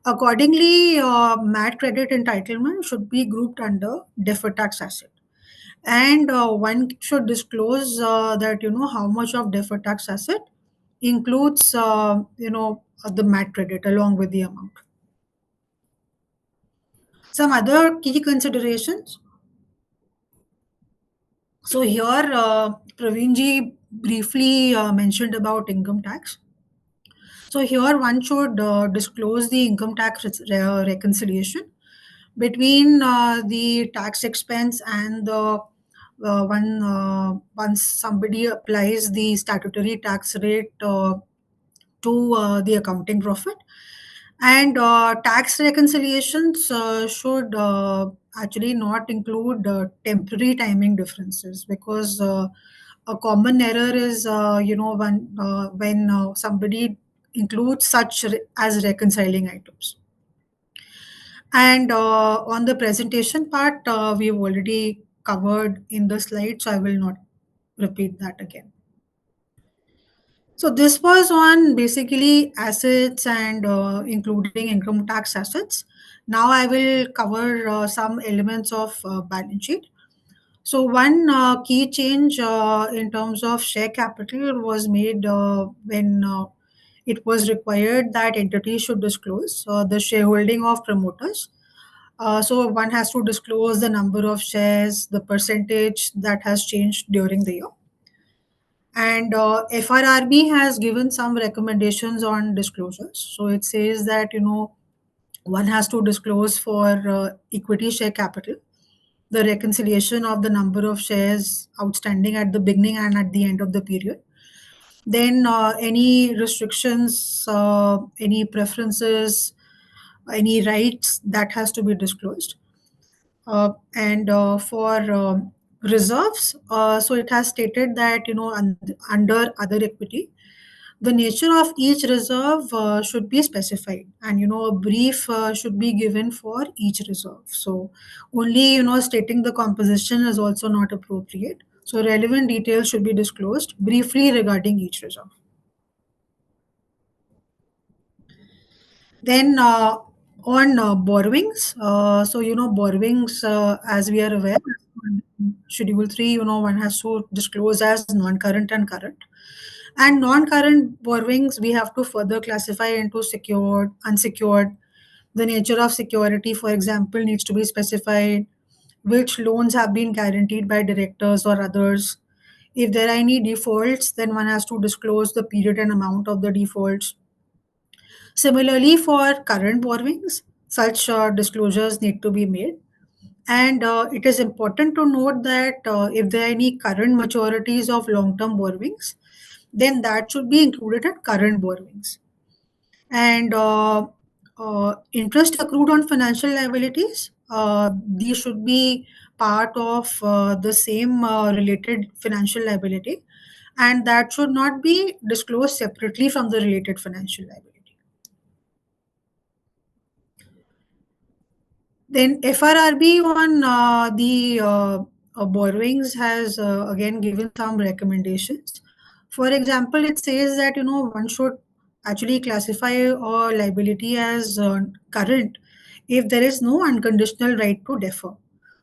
Accordingly, MAT credit entitlement should be grouped under deferred tax asset, and one should disclose that how much of deferred tax asset includes the MAT credit along with the amount. Some other key considerations. So here, Praveenji briefly mentioned about income tax. So here one should disclose the income tax reconciliation between the tax expense and the once somebody applies the statutory tax rate to the accounting profit. And tax reconciliations should actually not include temporary timing differences, because a common error is when somebody includes such as reconciling items. And on the presentation part, we've already covered in the slide, so I will not repeat that again. So this was on basically assets and including income tax assets. Now I will cover some elements of balance sheet. So one key change in terms of share capital was made when it was required that entities should disclose the shareholding of promoters. So one has to disclose the number of shares, the percentage that has changed during the year. And FRRB has given some recommendations on disclosures. So it says that, one has to disclose for equity share capital, the reconciliation of the number of shares outstanding at the beginning and at the end of the period. Then any restrictions, any preferences, any rights that has to be disclosed. And for reserves, so it has stated that, under other equity, the nature of each reserve should be specified, and a brief should be given for each reserve. So only stating the composition is also not appropriate. So relevant details should be disclosed briefly regarding each reserve. Then on borrowings, so borrowings, as we are aware, Schedule 3, one has to disclose as non-current and current. And non-current borrowings, we have to further classify into secured, unsecured. The nature of security, for example, needs to be specified. Which loans have been guaranteed by directors or others. If there are any defaults, then one has to disclose the period and amount of the defaults. Similarly, for current borrowings, such disclosures need to be made. And it is important to note that if there are any current maturities of long-term borrowings, then that should be included at current borrowings. And interest accrued on financial liabilities, these should be part of the same related financial liability, and that should not be disclosed separately from the related financial liability. Then FRRB on the borrowings has again given some recommendations. For example, it says that one should actually classify a liability as current if there is no unconditional right to defer.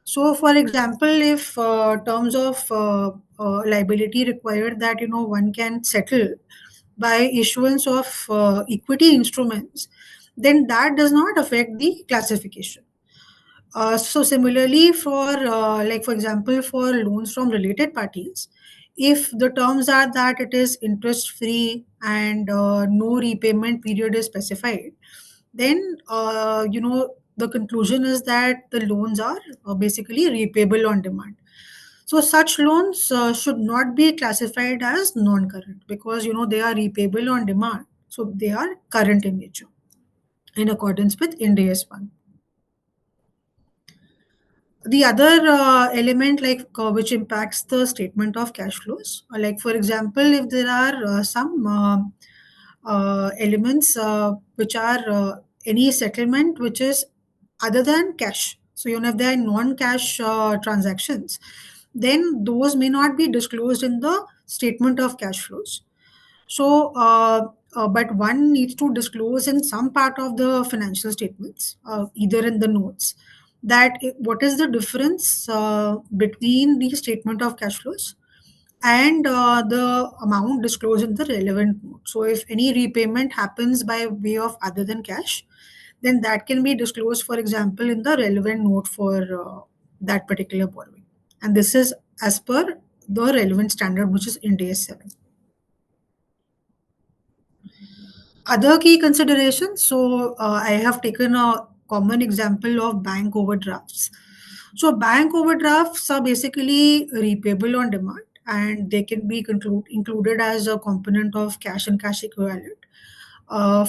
So, for example, if terms of liability require that one can settle by issuance of equity instruments, then that does not affect the classification. So similarly, for example, for loans from related parties, if the terms are that it is interest free and no repayment period is specified, then the conclusion is that the loans are basically repayable on demand. So such loans should not be classified as non-current, because they are repayable on demand, so they are current in nature in accordance with Ind AS 1. The other element, which impacts the statement of cash flows, like for example, if there are some elements which are any settlement which is other than cash, so if there are non-cash transactions, then those may not be disclosed in the statement of cash flows. So, but one needs to disclose in some part of the financial statements, either in the notes, that what is the difference between the statement of cash flows and the amount disclosed in the relevant note. So, if any repayment happens by way of other than cash, then that can be disclosed, for example, in the relevant note for that particular borrowing. And this is as per the relevant standard, which is Ind AS 7. Other key considerations. So I have taken a common example of bank overdrafts. So bank overdrafts are basically repayable on demand, and they can be included as a component of cash and cash equivalent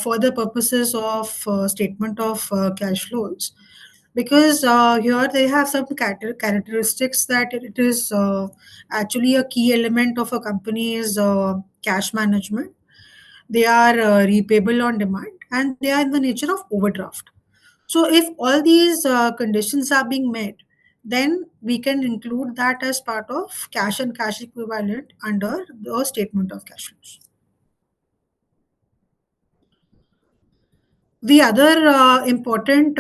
for the purposes of statement of cash flows, because here they have some characteristics that it is actually a key element of a company's cash management. They are repayable on demand, and they are in the nature of overdraft. So if all these conditions are being met, then we can include that as part of cash and cash equivalent under the statement of cash flows. The other important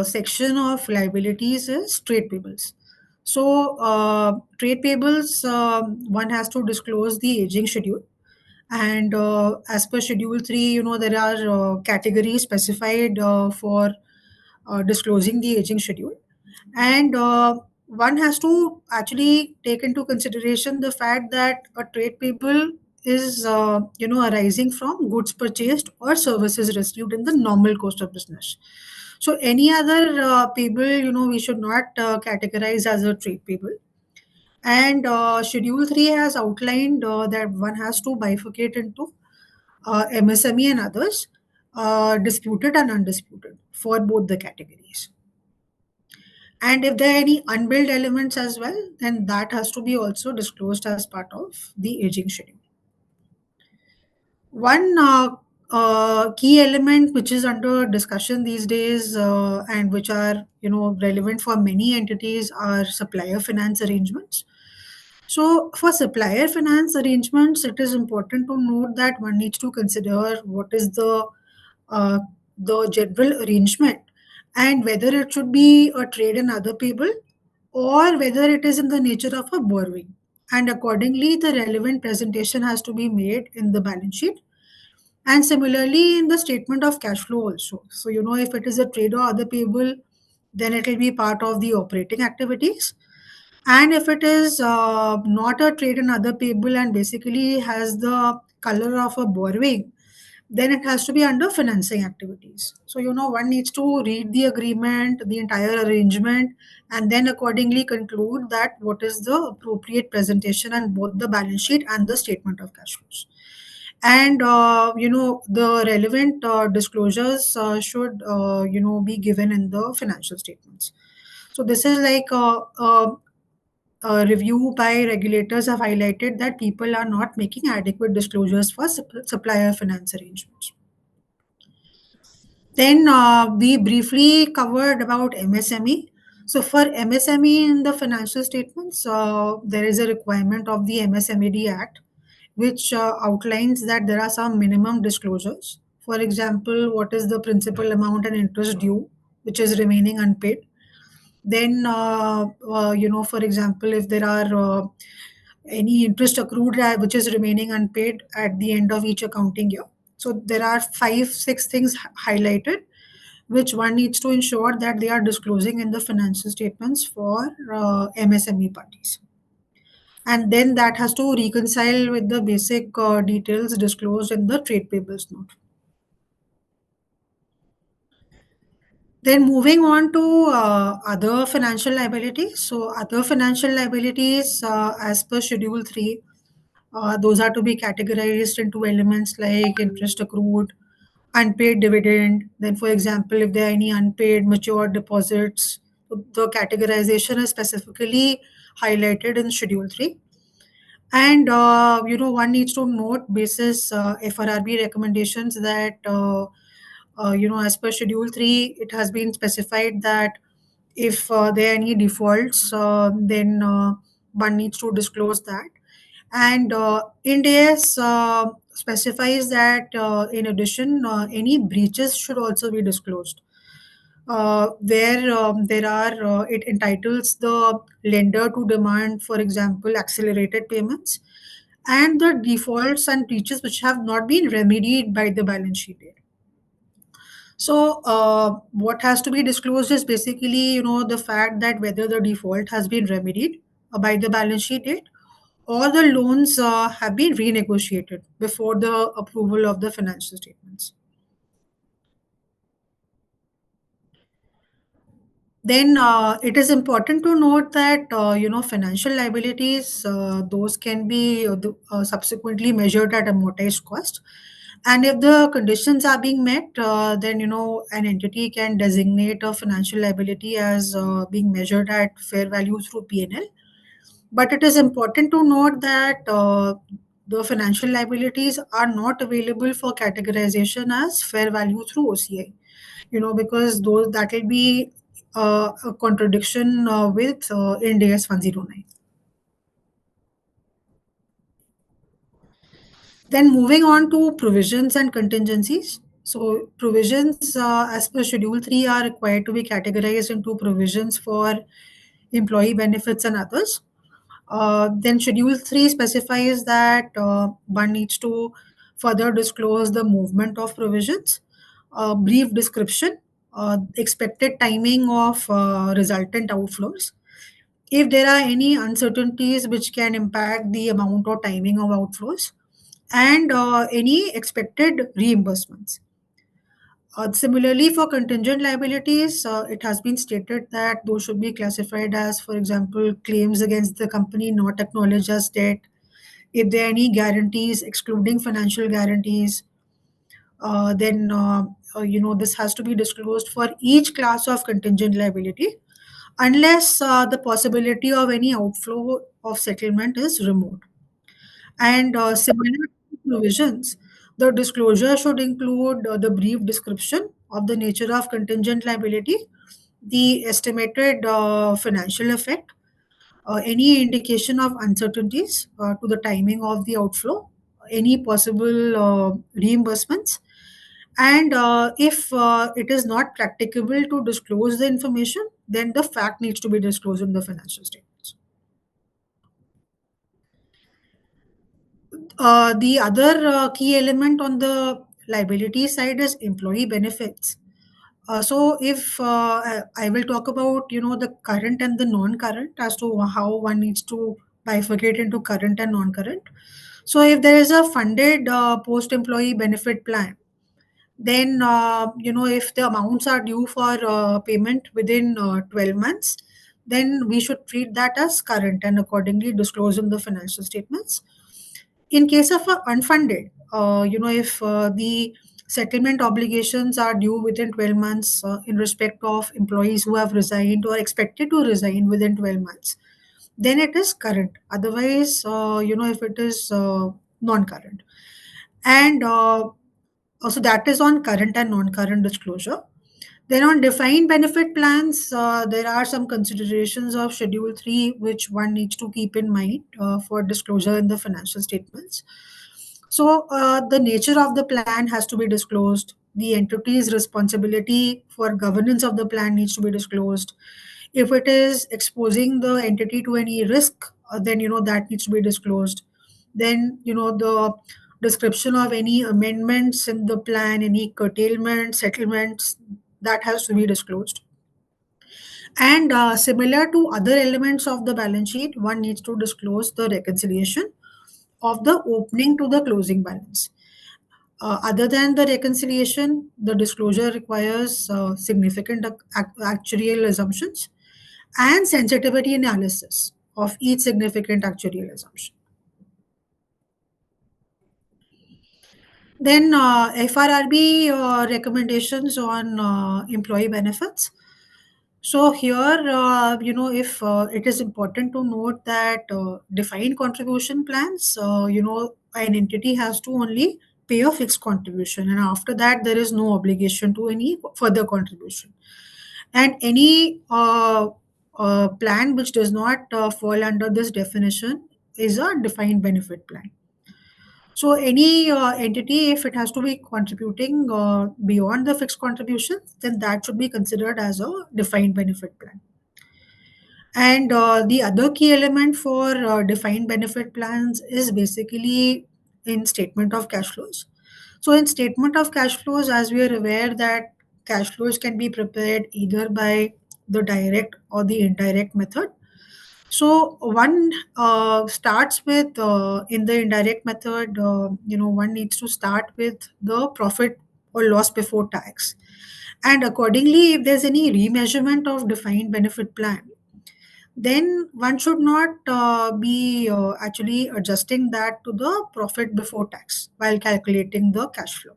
section of liabilities is trade payables. So trade payables, one has to disclose the aging schedule. And as per Schedule 3, there are categories specified for disclosing the aging schedule. And one has to actually take into consideration the fact that a trade payable is, arising from goods purchased or services received in the normal course of business. So any other payable, we should not categorize as a trade payable. And Schedule 3 has outlined that one has to bifurcate into MSME and others, disputed and undisputed, for both the categories. And if there are any unbilled elements as well, then that has to be also disclosed as part of the aging schedule. One key element which is under discussion these days and which are relevant for many entities are supplier finance arrangements. So for supplier finance arrangements, it is important to note that one needs to consider what is uh, the general arrangement and whether it should be a trade and other payable or whether it is in the nature of a borrowing. And accordingly, the relevant presentation has to be made in the balance sheet and similarly in the statement of cash flow also. So if it is a trade or other payable, then it will be part of the operating activities. And if it is not a trade and other payable and basically has the color of a borrowing, then it has to be under financing activities. So one needs to read the agreement, the entire arrangement, and then accordingly conclude that what is the appropriate presentation on both the balance sheet and the statement of cash flows. And the relevant disclosures should be given in the financial statements. So this is like a review by regulators have highlighted that people are not making adequate disclosures for supplier finance arrangements. Then we briefly covered about MSME. So for MSME in the financial statements, there is a requirement of the MSMED Act, which outlines that there are some minimum disclosures. For example, what is the principal amount and interest due, which is remaining unpaid. Then, for example, if there are any interest accrued which is remaining unpaid at the end of each accounting year. So there are 5-6 things highlighted, which one needs to ensure that they are disclosing in the financial statements for MSME parties. And then that has to reconcile with the basic details disclosed in the trade payables note. Then moving on to other financial liabilities. So other financial liabilities as per Schedule 3, those are to be categorized into elements like interest accrued, unpaid dividend. Then, for example, if there are any unpaid mature deposits, the categorization is specifically highlighted in Schedule 3. And one needs to note basis FRRB recommendations that as per Schedule 3, it has been specified that if there are any defaults, then one needs to disclose that. And Ind AS specifies that in addition, any breaches should also be disclosed. Where there are, it entitles the lender to demand, for example, accelerated payments and the defaults and breaches which have not been remedied by the balance sheet date. So what has to be disclosed is basically, the fact that whether the default has been remedied by the balance sheet date or the loans have been renegotiated before the approval of the financial statements. Then it is important to note that financial liabilities, those can be subsequently measured at amortized cost. And if the conditions are being met, then an entity can designate a financial liability as being measured at fair value through P&L. But it is important to note that the financial liabilities are not available for categorization as fair value through OCI. Because those that will be a contradiction with Ind AS 109. Then moving on to provisions and contingencies. So provisions as per Schedule 3 are required to be categorized into provisions for employee benefits and others. Then Schedule 3 specifies that one needs to further disclose the movement of provisions, brief description, expected timing of resultant outflows. If there are any uncertainties which can impact the amount or timing of outflows, and any expected reimbursements. Similarly, for contingent liabilities, it has been stated that those should be classified as, for example, claims against the company not acknowledged as debt. If there are any guarantees, excluding financial guarantees, then this has to be disclosed for each class of contingent liability. unless the possibility of any outflow of settlement is removed. And similar to provisions, the disclosure should include the brief description of the nature of contingent liability, the estimated financial effect, any indication of uncertainties to the timing of the outflow, any possible reimbursements, and if it is not practicable to disclose the information, then the fact needs to be disclosed in the financial statements. The other key element on the liability side is employee benefits. So if I will talk about the current and the non-current as to how one needs to bifurcate into current and non-current. So if there is a funded post-employee benefit plan, then if the amounts are due for payment within 12 months, then we should treat that as current and accordingly disclose in the financial statements. In case of unfunded, if the settlement obligations are due within 12 months in respect of employees who have resigned or expected to resign within 12 months, then it is current. Otherwise, if it is non-current. And so that is on current and non-current disclosure. Then on defined benefit plans, there are some considerations of Schedule 3 which one needs to keep in mind for disclosure in the financial statements. So the nature of the plan has to be disclosed. The entity's responsibility for governance of the plan needs to be disclosed. If it is exposing the entity to any risk, then that needs to be disclosed. Then the description of any amendments in the plan, any curtailment, settlements, that has to be disclosed. And similar to other elements of the balance sheet, one needs to disclose the reconciliation of the opening to the closing balance. Other than the reconciliation, the disclosure requires significant actuarial assumptions and sensitivity analysis of each significant actuarial assumption. Then FRRB recommendations on employee benefits. So here, if it is important to note that defined contribution plans, an entity has to only pay a fixed contribution, and after that, there is no obligation to any further contribution. And any plan which does not fall under this definition is a defined benefit plan. So any entity, if it has to be contributing beyond the fixed contribution, then that should be considered as a defined benefit plan. And the other key element for defined benefit plans is basically in statement of cash flows. So in statement of cash flows, as we are aware that cash flows can be prepared either by the direct or the indirect method. So one starts with in the indirect method, one needs to start with the profit or loss before tax. And accordingly, if there's any remeasurement of defined benefit plan, then one should not be actually adjusting that to the profit before tax while calculating the cash flow,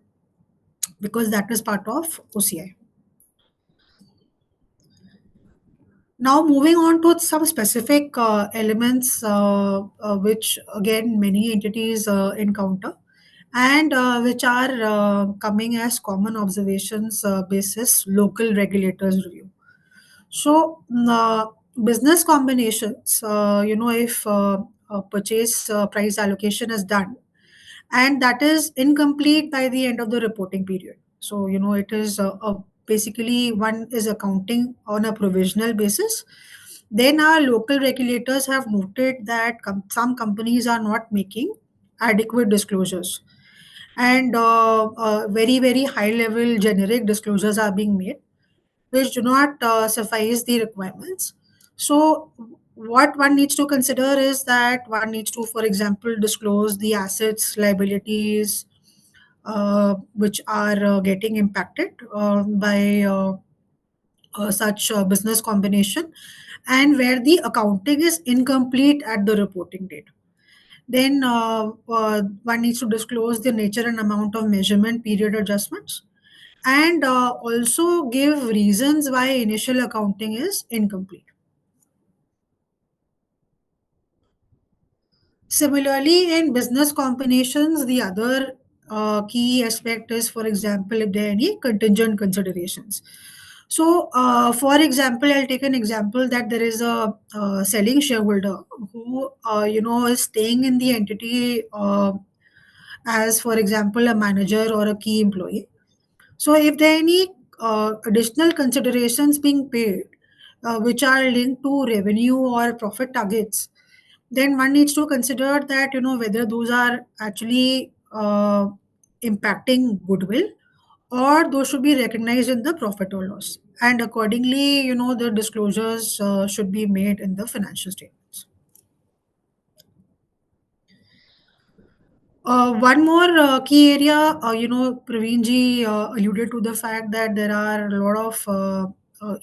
because that is part of OCI. Now, moving on to some specific elements which again many entities encounter, and which are coming as common observations basis local regulators review. So, business combinations, if a purchase price allocation is done and that is incomplete by the end of the reporting period. So, it is basically one is accounting on a provisional basis. Then our local regulators have noted that some companies are not making adequate disclosures, and very, very high level generic disclosures are being made which do not suffice the requirements. So, what one needs to consider is that one needs to, for example, disclose the assets, liabilities, which are getting impacted by such business combination, and where the accounting is incomplete at the reporting date. Then one needs to disclose the nature and amount of measurement period adjustments, and also give reasons why initial accounting is incomplete. Similarly, in business combinations, the other key aspect is, for example, if there are any contingent considerations. So, for example, I'll take an example that there is a selling shareholder who, is staying in the entity as, for example, a manager or a key employee. So, if there are any additional considerations being paid, which are linked to revenue or profit targets, then one needs to consider that whether those are actually impacting goodwill, or those should be recognized in the profit or loss, and accordingly the disclosures should be made in the financial statements. One more key area, Praveen ji alluded to the fact that there are a lot of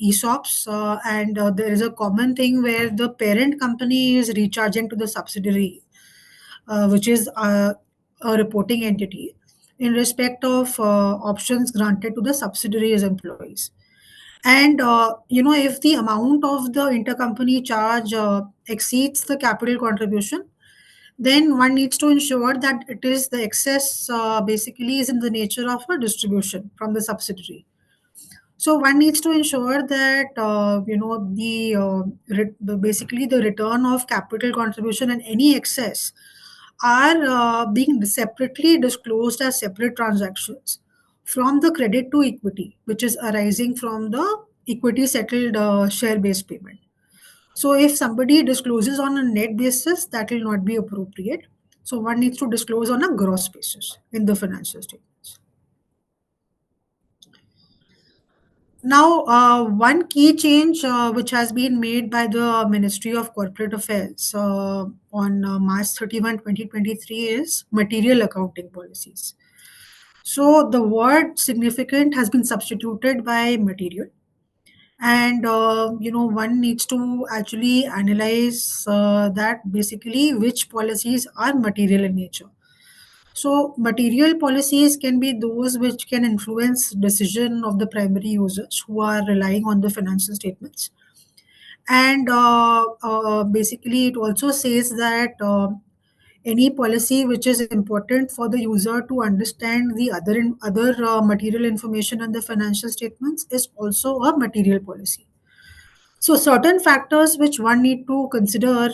ESOPs, and there is a common thing where the parent company is recharging to the subsidiary, which is a reporting entity, in respect of options granted to the subsidiaries employees. And if the amount of the intercompany charge exceeds the capital contribution, then one needs to ensure that it is the excess basically is in the nature of a distribution from the subsidiary. So one needs to ensure that basically the return of capital contribution and any excess are being separately disclosed as separate transactions from the credit to equity, which is arising from the equity settled share based payment. So if somebody discloses on a net basis, that will not be appropriate. So one needs to disclose on a gross basis in the financial statements. Now, one key change which has been made by the Ministry of Corporate Affairs on March 31, 2023 is material accounting policies. So the word significant has been substituted by material, and one needs to actually analyze that basically which policies are material in nature. So material policies can be those which can influence decision of the primary users who are relying on the financial statements. And basically, it also says that any policy which is important for the user to understand the other material information on the financial statements is also a material policy. So certain factors which one need to consider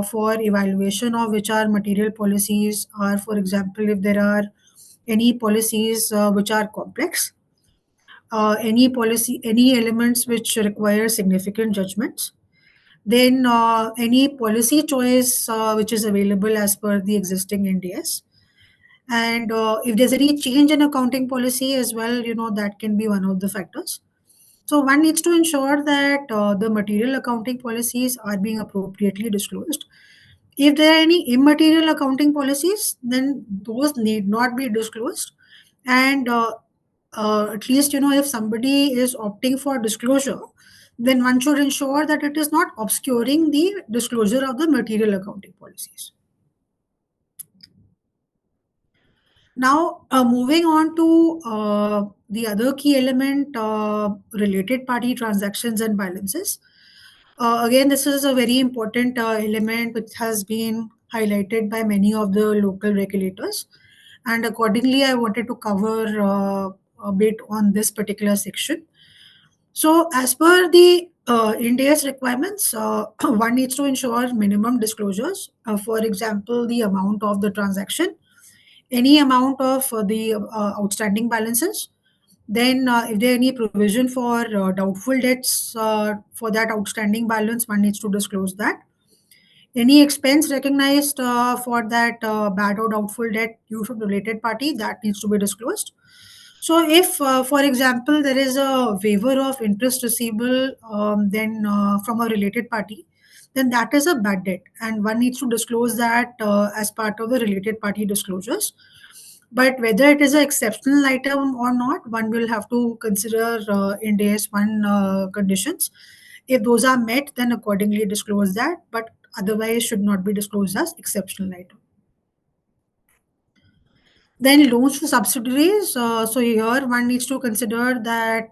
for evaluation of which are material policies are, for example, if there are any policies which are complex, any elements which require significant judgments, then any policy choice which is available as per the existing NDS. And if there's any change in accounting policy as well, that can be one of the factors. So one needs to ensure that the material accounting policies are being appropriately disclosed. If there are any immaterial accounting policies, then those need not be disclosed. And at least, if somebody is opting for disclosure, then one should ensure that it is not obscuring the disclosure of the material accounting policies. Now, moving on to the other key element, related party transactions and balances. Again, this is a very important element which has been highlighted by many of the local regulators. And accordingly, I wanted to cover a bit on this particular section. So, as per the India's requirements, one needs to ensure minimum disclosures. For example, the amount of the transaction, any amount of the outstanding balances. Then, if there any provision for doubtful debts for that outstanding balance, one needs to disclose that. Any expense recognized for that bad or doubtful debt due to related party, that needs to be disclosed. So, if, for example, there is a waiver of interest receivable, then from a related party, then that is a bad debt, and one needs to disclose that as part of the related party disclosures. But whether it is an exceptional item or not, one will have to consider in days one conditions. If those are met, then accordingly disclose that, but otherwise should not be disclosed as exceptional item. Then loans to subsidiaries. So here one needs to consider that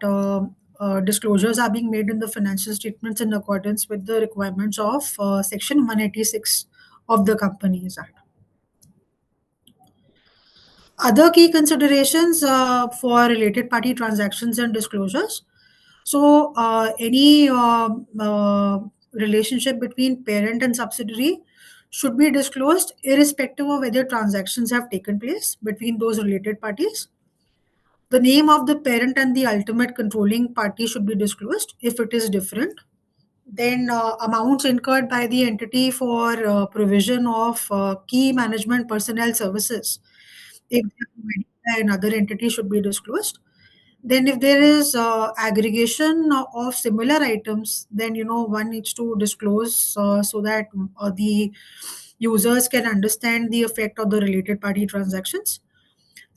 disclosures are being made in the financial statements in accordance with the requirements of Section 186 of the Companies Act. Other key considerations for related party transactions and disclosures. So, any relationship between parent and subsidiary should be disclosed irrespective of whether transactions have taken place between those related parties. The name of the parent and the ultimate controlling party should be disclosed if it is different. Then, amounts incurred by the entity for provision of key management personnel services, if they are provided by another entity, should be disclosed. Then, if there is aggregation of similar items, then one needs to disclose so that the users can understand the effect of the related party transactions.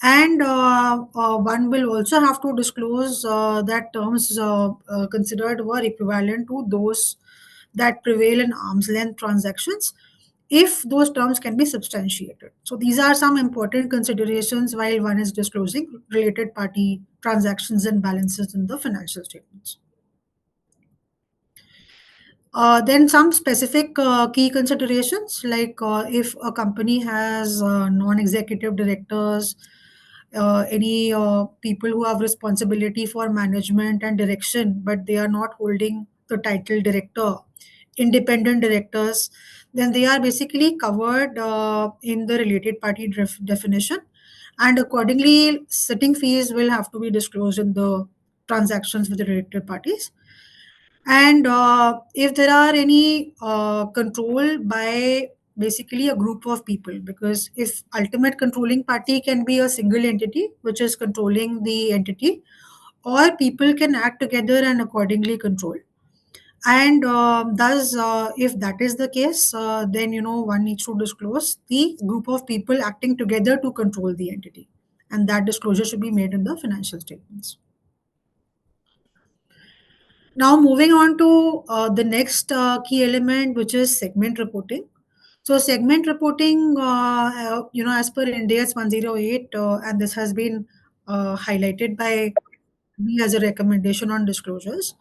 And one will also have to disclose that terms considered were equivalent to those that prevail in arm's length transactions if those terms can be substantiated. So these are some important considerations while one is disclosing related party transactions and balances in the financial statements. Then some specific key considerations, like if a company has non-executive directors, any people who have responsibility for management and direction, but they are not holding the title director, independent directors, then they are basically covered in the related party definition. And accordingly, sitting fees will have to be disclosed in the transactions with the related parties. And if there are any control by basically a group of people, because if ultimate controlling party can be a single entity which is controlling the entity, or people can act together and accordingly control. And thus, if that is the case, then one needs to disclose the group of people acting together to control the entity, and that disclosure should be made in the financial statements. Now, moving on to the next key element, which is segment reporting. So, segment reporting, as per Ind AS 108, and this has been highlighted by me as a recommendation on disclosures.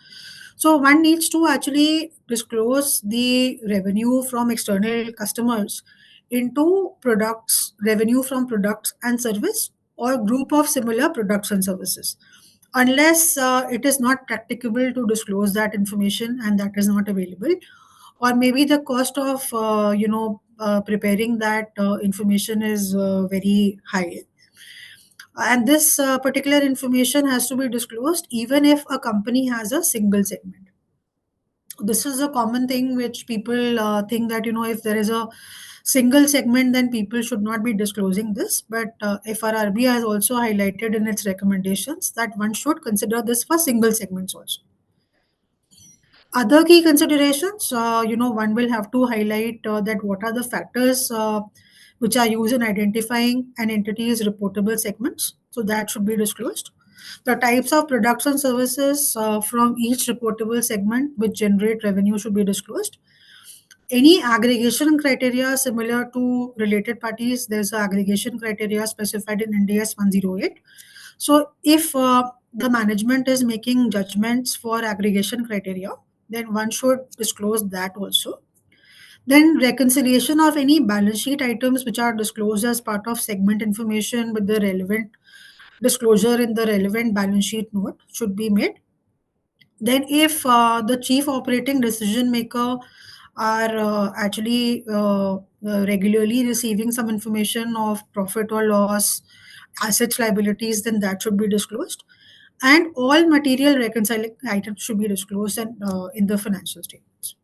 So, one needs to actually disclose the revenue from external customers into products, revenue from products and service, or group of similar products and services, unless it is not practicable to disclose that information and that is not available, or maybe the cost of preparing that information is very high, and this particular information has to be disclosed even if a company has a single segment. This is a common thing which people think that if there is a single segment, then people should not be disclosing this, but FRRB has also highlighted in its recommendations that one should consider this for single segments also. Other key considerations, one will have to highlight that what are the factors which are used in identifying an entity's reportable segments. So that should be disclosed. The types of products and services from each reportable segment which generate revenue should be disclosed. Any aggregation criteria similar to related parties, there's an aggregation criteria specified in Ind AS 108. So if the management is making judgments for aggregation criteria, then one should disclose that also. Then reconciliation of any balance sheet items which are disclosed as part of segment information with the relevant disclosure in the relevant balance sheet note should be made. Then if the chief operating decision maker are actually regularly receiving some information of profit or loss, assets, liabilities, then that should be disclosed. And all material reconciling items should be disclosed in the financial statements.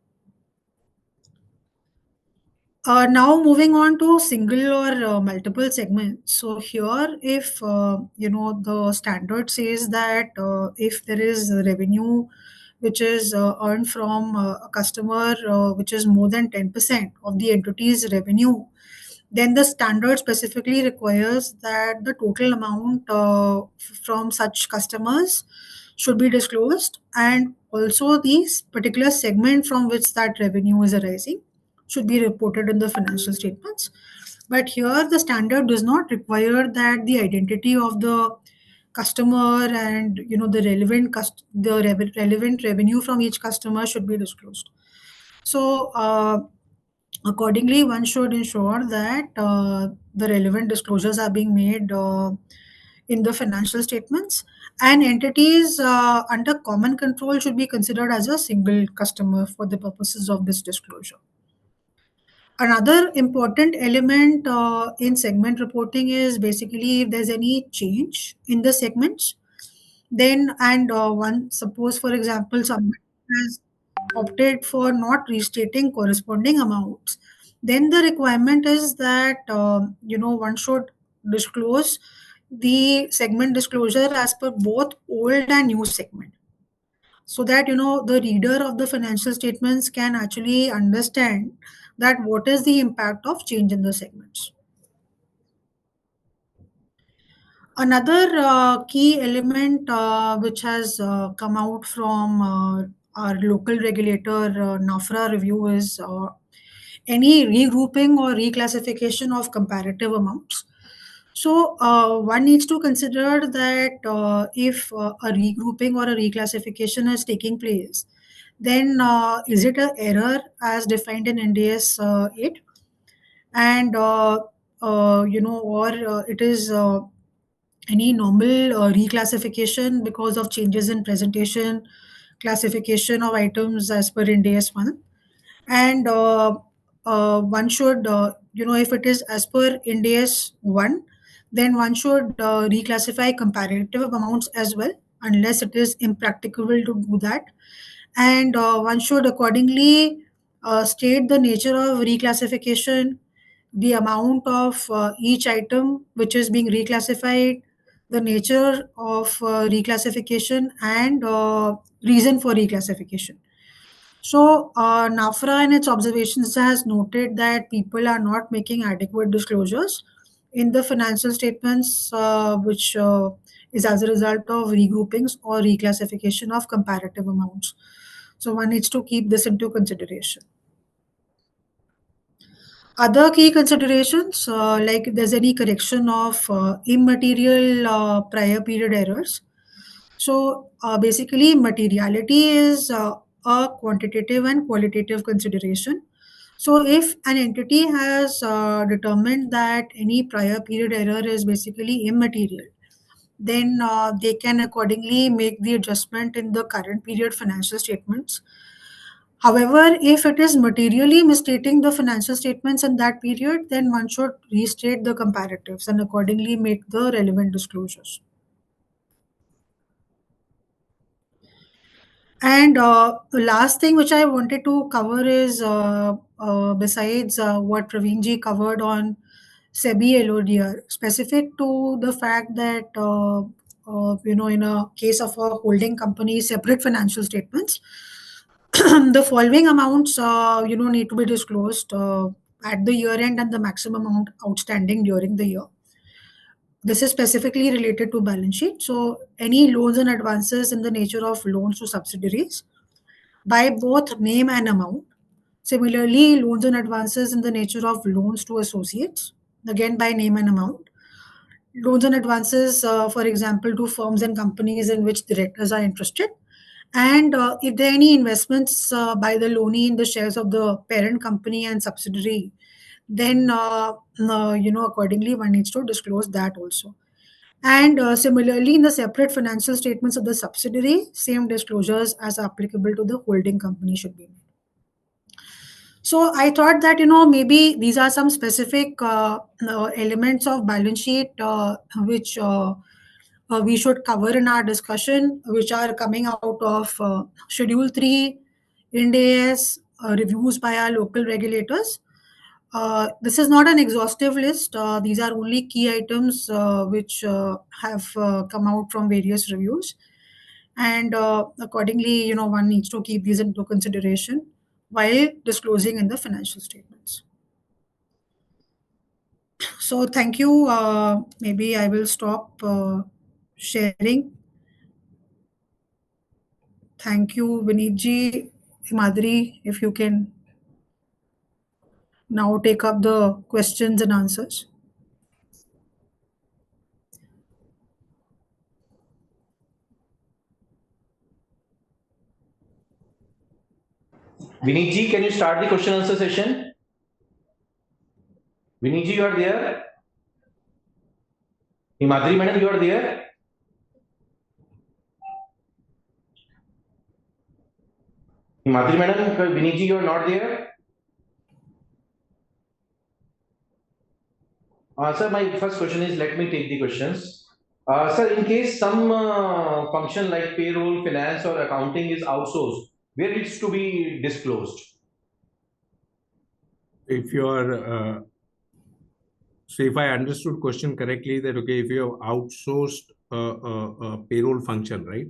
Now moving on to single or multiple segments. So here, if the standard says that if there is revenue which is earned from a customer which is more than 10% of the entity's revenue, then the standard specifically requires that the total amount from such customers should be disclosed, and also these particular segment from which that revenue is arising should be reported in the financial statements. But here the standard does not require that the identity of the customer and the relevant revenue from each customer should be disclosed. So accordingly, one should ensure that the relevant disclosures are being made in the financial statements, and entities under common control should be considered as a single customer for the purposes of this disclosure. Another important element in segment reporting is basically if there's any change in the segments, then and one suppose for example somebody has opted for not restating corresponding amounts, then the requirement is that one should disclose the segment disclosure as per both old and new segment, so that the reader of the financial statements can actually understand that what is the impact of change in the segments. Another key element which has come out from our local regulator NAFRA review is any regrouping or reclassification of comparative amounts. So one needs to consider that if a regrouping or a reclassification is taking place, then is it an error as defined in NDS 8, and or it is any normal reclassification because of changes in presentation, classification of items as per NDS 1. And one should, if it is as per NDS 1, then one should reclassify comparative amounts as well, unless it is impracticable to do that. And one should accordingly state the nature of reclassification, the amount of each item which is being reclassified, the nature of reclassification, and reason for reclassification. So, NAFRA in its observations has noted that people are not making adequate disclosures in the financial statements, which is as a result of regroupings or reclassification of comparative amounts. So, one needs to keep this into consideration. Other key considerations, like if there's any correction of immaterial prior period errors. So basically, materiality is a quantitative and qualitative consideration. So if an entity has determined that any prior period error is basically immaterial, then they can accordingly make the adjustment in the current period financial statements. However, if it is materially misstating the financial statements in that period, then one should restate the comparatives and accordingly make the relevant disclosures. And the last thing which I wanted to cover is besides what Praveenji covered on SEBI LODR, specific to the fact that in a case of a holding company, separate financial statements, the following amounts need to be disclosed at the year end and the maximum amount outstanding during the year. This is specifically related to balance sheet. So any loans and advances in the nature of loans to subsidiaries by both name and amount. Similarly, loans and advances in the nature of loans to associates, again by name and amount. Loans and advances, for example, to firms and companies in which directors are interested. And if there are any investments by the loanee in the shares of the parent company and subsidiary, then accordingly one needs to disclose that also. And similarly, in the separate financial statements of the subsidiary, same disclosures as applicable to the holding company should be made. So I thought that maybe these are some specific elements of balance sheet which we should cover in our discussion, which are coming out of Schedule 3, Ind AS, reviews by our local regulators. This is not an exhaustive list. These are only key items which have come out from various reviews. And accordingly, one needs to keep these into consideration while disclosing in the financial statements. So thank you. Maybe I will stop sharing. Thank you, Vineetji. Madhuri, if you can now take up the questions and answers. Vinit ji, can you start the question answer session? Vinit ji, you are there? Himadri madam, you are there? Himadri madam, Vinit ji, you are not there? Sir, my first question is, let me take the questions. Sir, in case some function like payroll, finance or accounting is outsourced, where it's to be disclosed? If you are, so if I understood question correctly, that okay, if you have outsourced a payroll function, right?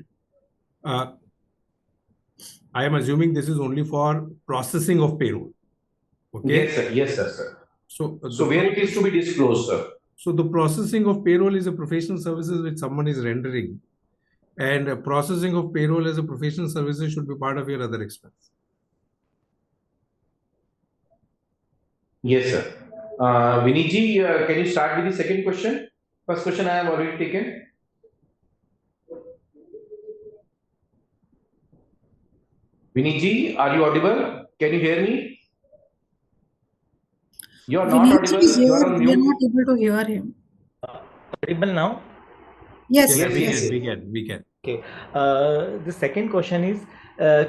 I am assuming this is only for processing of payroll. Okay. Yes, sir. Yes, sir. So, So where it is to be disclosed, sir? So the processing of payroll is a professional services which someone is rendering, and processing of payroll as a professional services should be part of your other expense. Yes, sir. Vinit ji, can you start with the second question? First question I have already taken. Vinit ji, are you audible? Can you hear me? You are not Vinit audible. is You here. are on We are mute. not able to hear him. Audible now? Yes, Yeah, Yes, we yes. can. Okay. The second question is,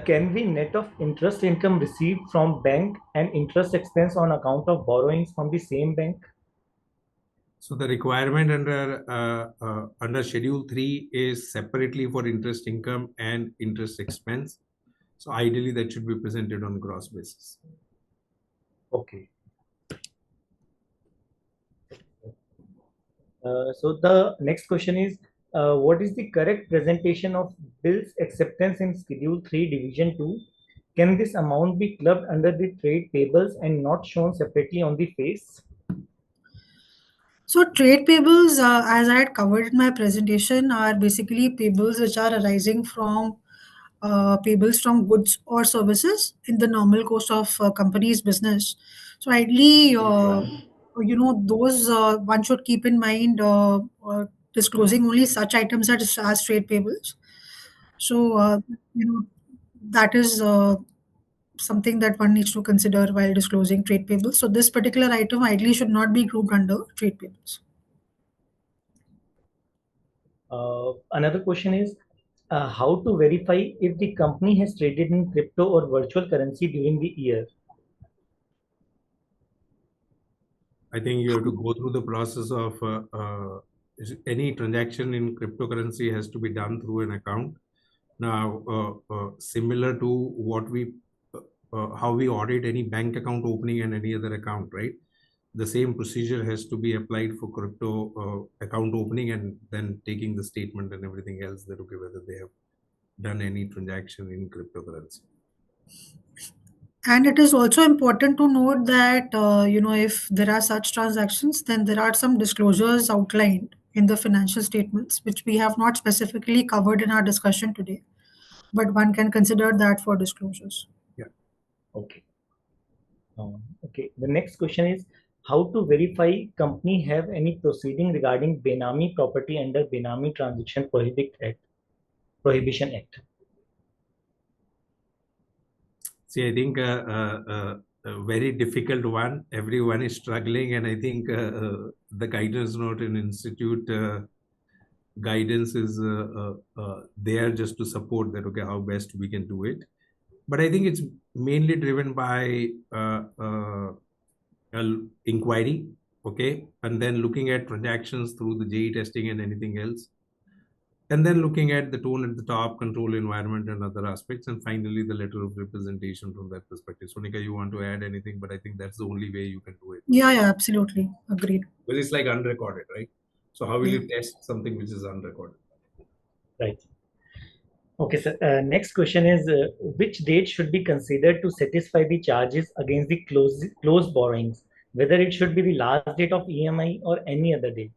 can we net of interest income received from bank and interest expense on account of borrowings from the same bank? So the requirement under Schedule 3 is separately for interest income and interest expense. So ideally that should be presented on gross basis. Okay. So the next question is, what is the correct presentation of bills acceptance in Schedule 3 Division 2? Can this amount be clubbed under the trade payables and not shown separately on the face? So trade payables, as I had covered in my presentation, are basically payables which are arising from payables from goods or services in the normal course of company's business. So ideally, those one should keep in mind disclosing only such items as trade payables. So that is something that one needs to consider while disclosing trade payables. So this particular item ideally should not be grouped under trade payables. Another question is, how to verify if the company has traded in crypto or virtual currency during the year? I think you have to go through the process of any transaction in cryptocurrency has to be done through an account. Now, similar to what how we audit any bank account opening and any other account, right? The same procedure has to be applied for crypto account opening and then taking the statement and everything else that okay whether they have done any transaction in cryptocurrency. And it is also important to note that if there are such transactions, then there are some disclosures outlined in the financial statements, which we have not specifically covered in our discussion today, but one can consider that for disclosures. Yeah. Okay. Okay. The next question is, how to verify company have any proceeding regarding Benami property under Benami Transaction Prohibition Act? See, I think a very difficult one. Everyone is struggling, and I think the guidance note in institute guidance is there just to support that. Okay, how best we can do it. But I think it's mainly driven by inquiry, okay, and then looking at transactions through the JE testing and anything else. And then looking at the tone at the top, control environment and other aspects, and finally the letter of representation from that perspective. Sonika, you want to add anything? But I think that's the only way you can do it. Yeah, absolutely. Agreed. Because it's like unrecorded, right? So how will Yeah. you test something which is unrecorded? Right. Okay, sir. Next question is, which date should be considered to satisfy the charges against the closed borrowings? Whether it should be the last date of EMI or any other date?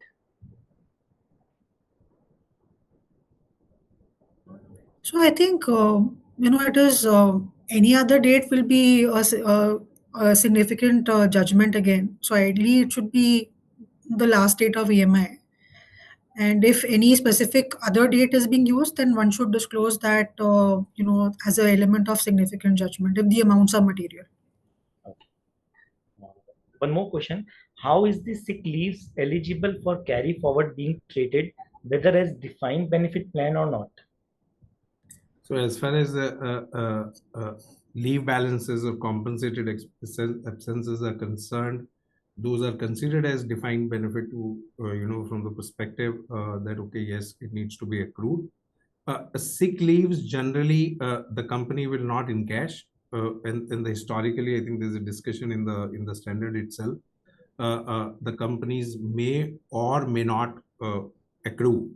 So I think it is any other date will be a significant judgment again. So ideally, it should be the last date of EMI. And if any specific other date is being used, then one should disclose that, as an element of significant judgment if the amounts are material. One more question. How is the sick leaves eligible for carry forward being treated, whether as defined benefit plan or not? So as far as the leave balances or compensated absences are concerned, those are considered as defined benefit to, from the perspective that, okay, yes, it needs to be accrued. Sick leaves, generally, the company will not encash. And historically, I think there's a discussion in the standard itself. The companies may or may not accrue,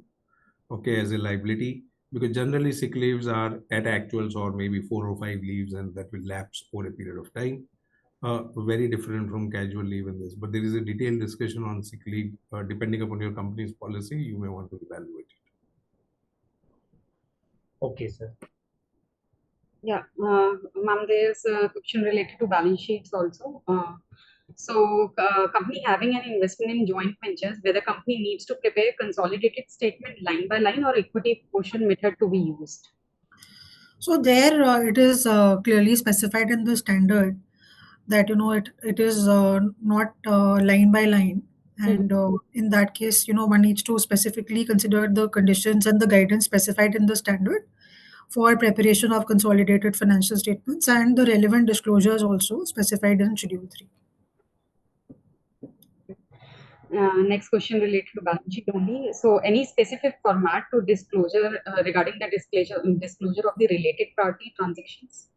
okay, as a liability, because generally sick leaves are at actuals or maybe 4 or 5 leaves, and that will lapse over a period of time. Very different from casual leave in this, but there is a detailed discussion on sick leave. Depending upon your company's policy, you may want to evaluate it. Okay, sir. Yeah, ma'am, there's a question related to balance sheets also. Company having an investment in joint ventures, where the company needs to prepare a consolidated statement line by line or equity portion method to be used. So there it is clearly specified in the standard that it is not line by line, and in that case one needs to specifically consider the conditions and the guidance specified in the standard for preparation of consolidated financial statements and the relevant disclosures also specified in Schedule 3. Next question related to balance sheet only. So, any specific format to disclosure regarding the disclosure of the related party transactions?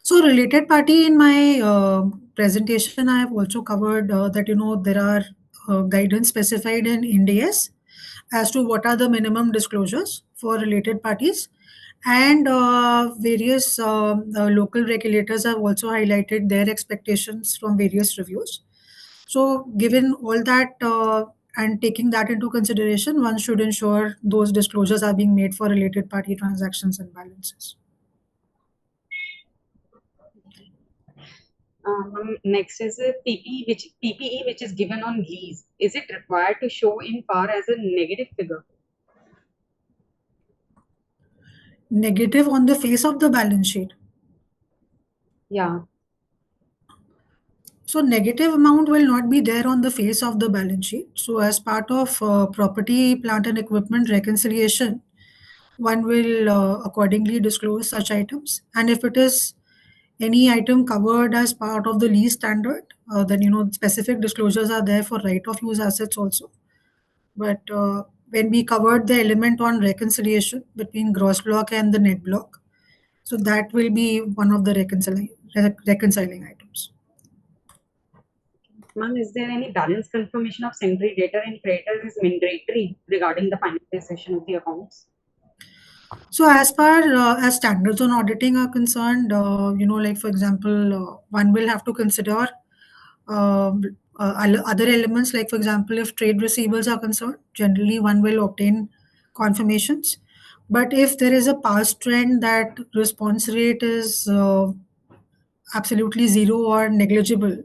So related party, in my presentation, I have also covered that there are guidance specified in Ind-AS as to what are the minimum disclosures for related parties, and various local regulators have also highlighted their expectations from various reviews. So given all that and taking that into consideration, one should ensure those disclosures are being made for related party transactions and balances. Next is a PPE which is given on lease. Is it required to show in par as a negative figure? Negative on the face of the balance sheet. Yeah. So negative amount will not be there on the face of the balance sheet. So as part of property, plant and equipment reconciliation, one will accordingly disclose such items. And if it is any item covered as part of the lease standard, then specific disclosures are there for right of use assets also. But when we covered the element on reconciliation between gross block and the net block, so that will be one of the reconciling items. Ma'am, is there any balance confirmation of sundry debtor and creditors is mandatory regarding the finalization of the accounts? So as far as standards on auditing are concerned, like for example, one will have to consider other elements, like for example, if trade receivables are concerned, generally one will obtain confirmations. But if there is a past trend that response rate is absolutely zero or negligible,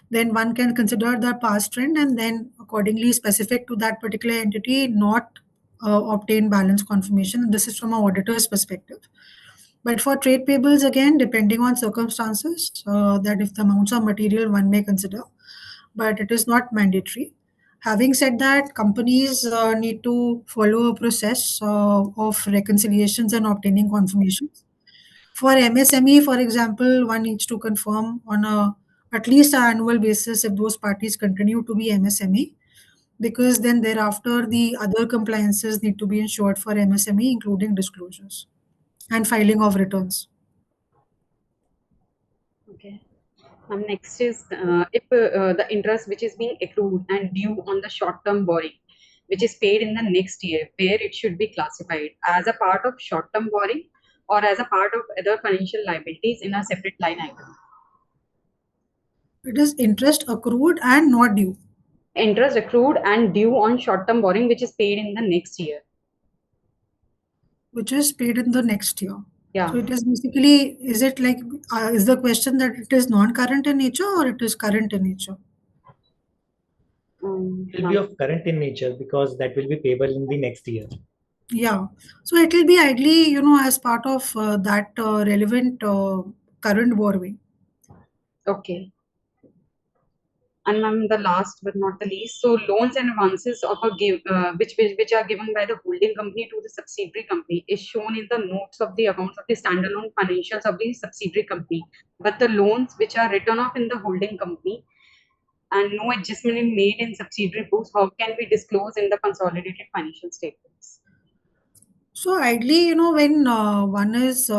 then one can consider the past trend and then accordingly specific to that particular entity not obtain balance confirmation. This is from an auditor's perspective. But for trade payables, again, depending on circumstances, that if the amounts are material, one may consider, but it is not mandatory. Having said that, companies need to follow a process of reconciliations and obtaining confirmations. For MSME, for example, one needs to confirm on at least an annual basis if those parties continue to be MSME, because then thereafter the other compliances need to be ensured for MSME, including disclosures and filing of returns. Okay. Next is if the interest which is being accrued and due on the short-term borrowing, which is paid in the next year, where it should be classified as a part of short-term borrowing or as a part of other financial liabilities in a separate line item. It is interest accrued and not due. Interest accrued and due on short-term borrowing, which is paid in the next year. Which is paid in the next year. Yeah. So it is basically, is it like, is the question that it is non-current in nature or it is current in nature? It will be of current in nature because that will be payable in the next year. Yeah. So it will be ideally, as part of that relevant current borrowing. Okay. And ma'am, the last but not the least, so loans and advances of a which are given by the holding company to the subsidiary company is shown in the notes of the accounts of the standalone financials of the subsidiary company. But the loans which are written off in the holding company and no adjustment is made in subsidiary books, how can we disclose in the consolidated financial statements? So ideally, when one is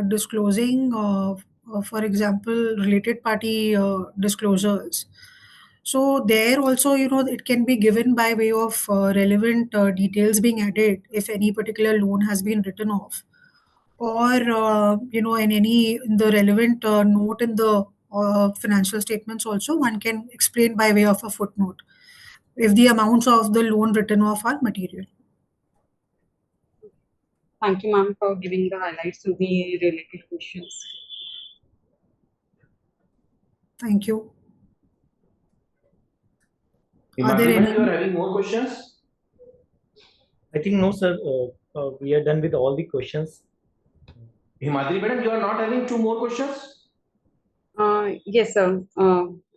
disclosing, for example, related party disclosures, so there also, it can be given by way of relevant details being added if any particular loan has been written off, or in the relevant note in the financial statements also, one can explain by way of a footnote if the amounts of the loan written off are material. Thank you, ma'am, for giving the highlights to the related questions. Thank you. Are there Himadri, any? you are having more questions? I think no, sir. We are done with all the questions. Himadri, madam, you are not having two more questions? Yes, sir.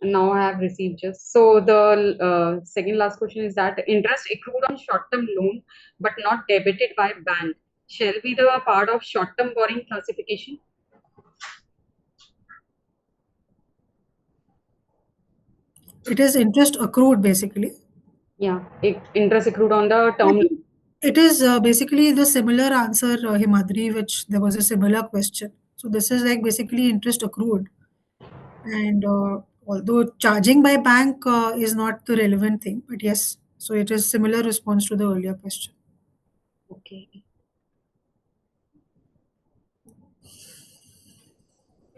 Now I have received just. So the second last question is that interest accrued on short-term loan but not debited by bank shall be the part of short-term borrowing classification? It is interest accrued basically. Yeah, interest accrued on the term loan. It is basically the similar answer, Himadri, which there was a similar question. So this is like basically interest accrued. And although charging by bank is not the relevant thing, but yes, so it is similar response to the earlier question. Okay.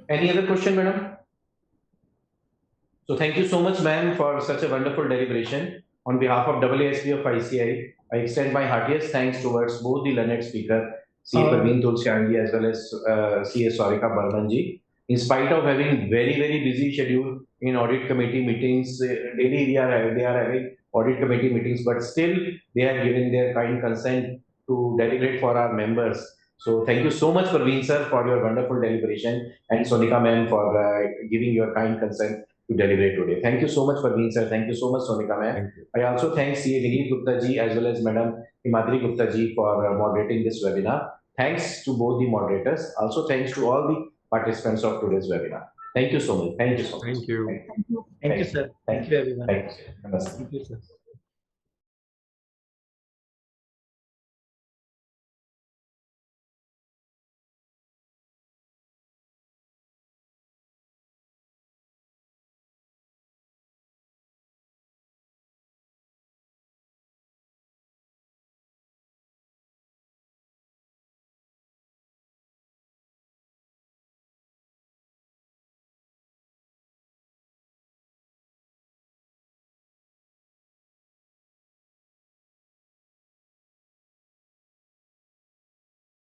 Any other question, madam? So thank you so much, ma'am, for such a wonderful deliberation. On behalf of AASB of ICI, I extend my heartiest thanks towards both the learned speaker, CA Parveen Tulsianji as well as CA Sarika Barmanji. In spite of having very busy schedule in audit committee meetings, daily they are having audit committee meetings, but still they have given their kind consent to deliberate for our members. So thank you so much, Parveen sir, for your wonderful deliberation, and Sonika ma'am for giving your kind consent to deliberate today. Thank you so much, Parveen sir. Thank you so much, Sonika ma'am. I also thank CA Vineet Gupta ji as well as Madam Himadri Gupta ji for moderating this webinar. Thanks to both the moderators. Also thanks to all the participants of today's webinar. Thank you so much. Thank you so much. Thank you. Thank you, sir. Thank you, everyone. Thank you. Namaste. Thank you, sir.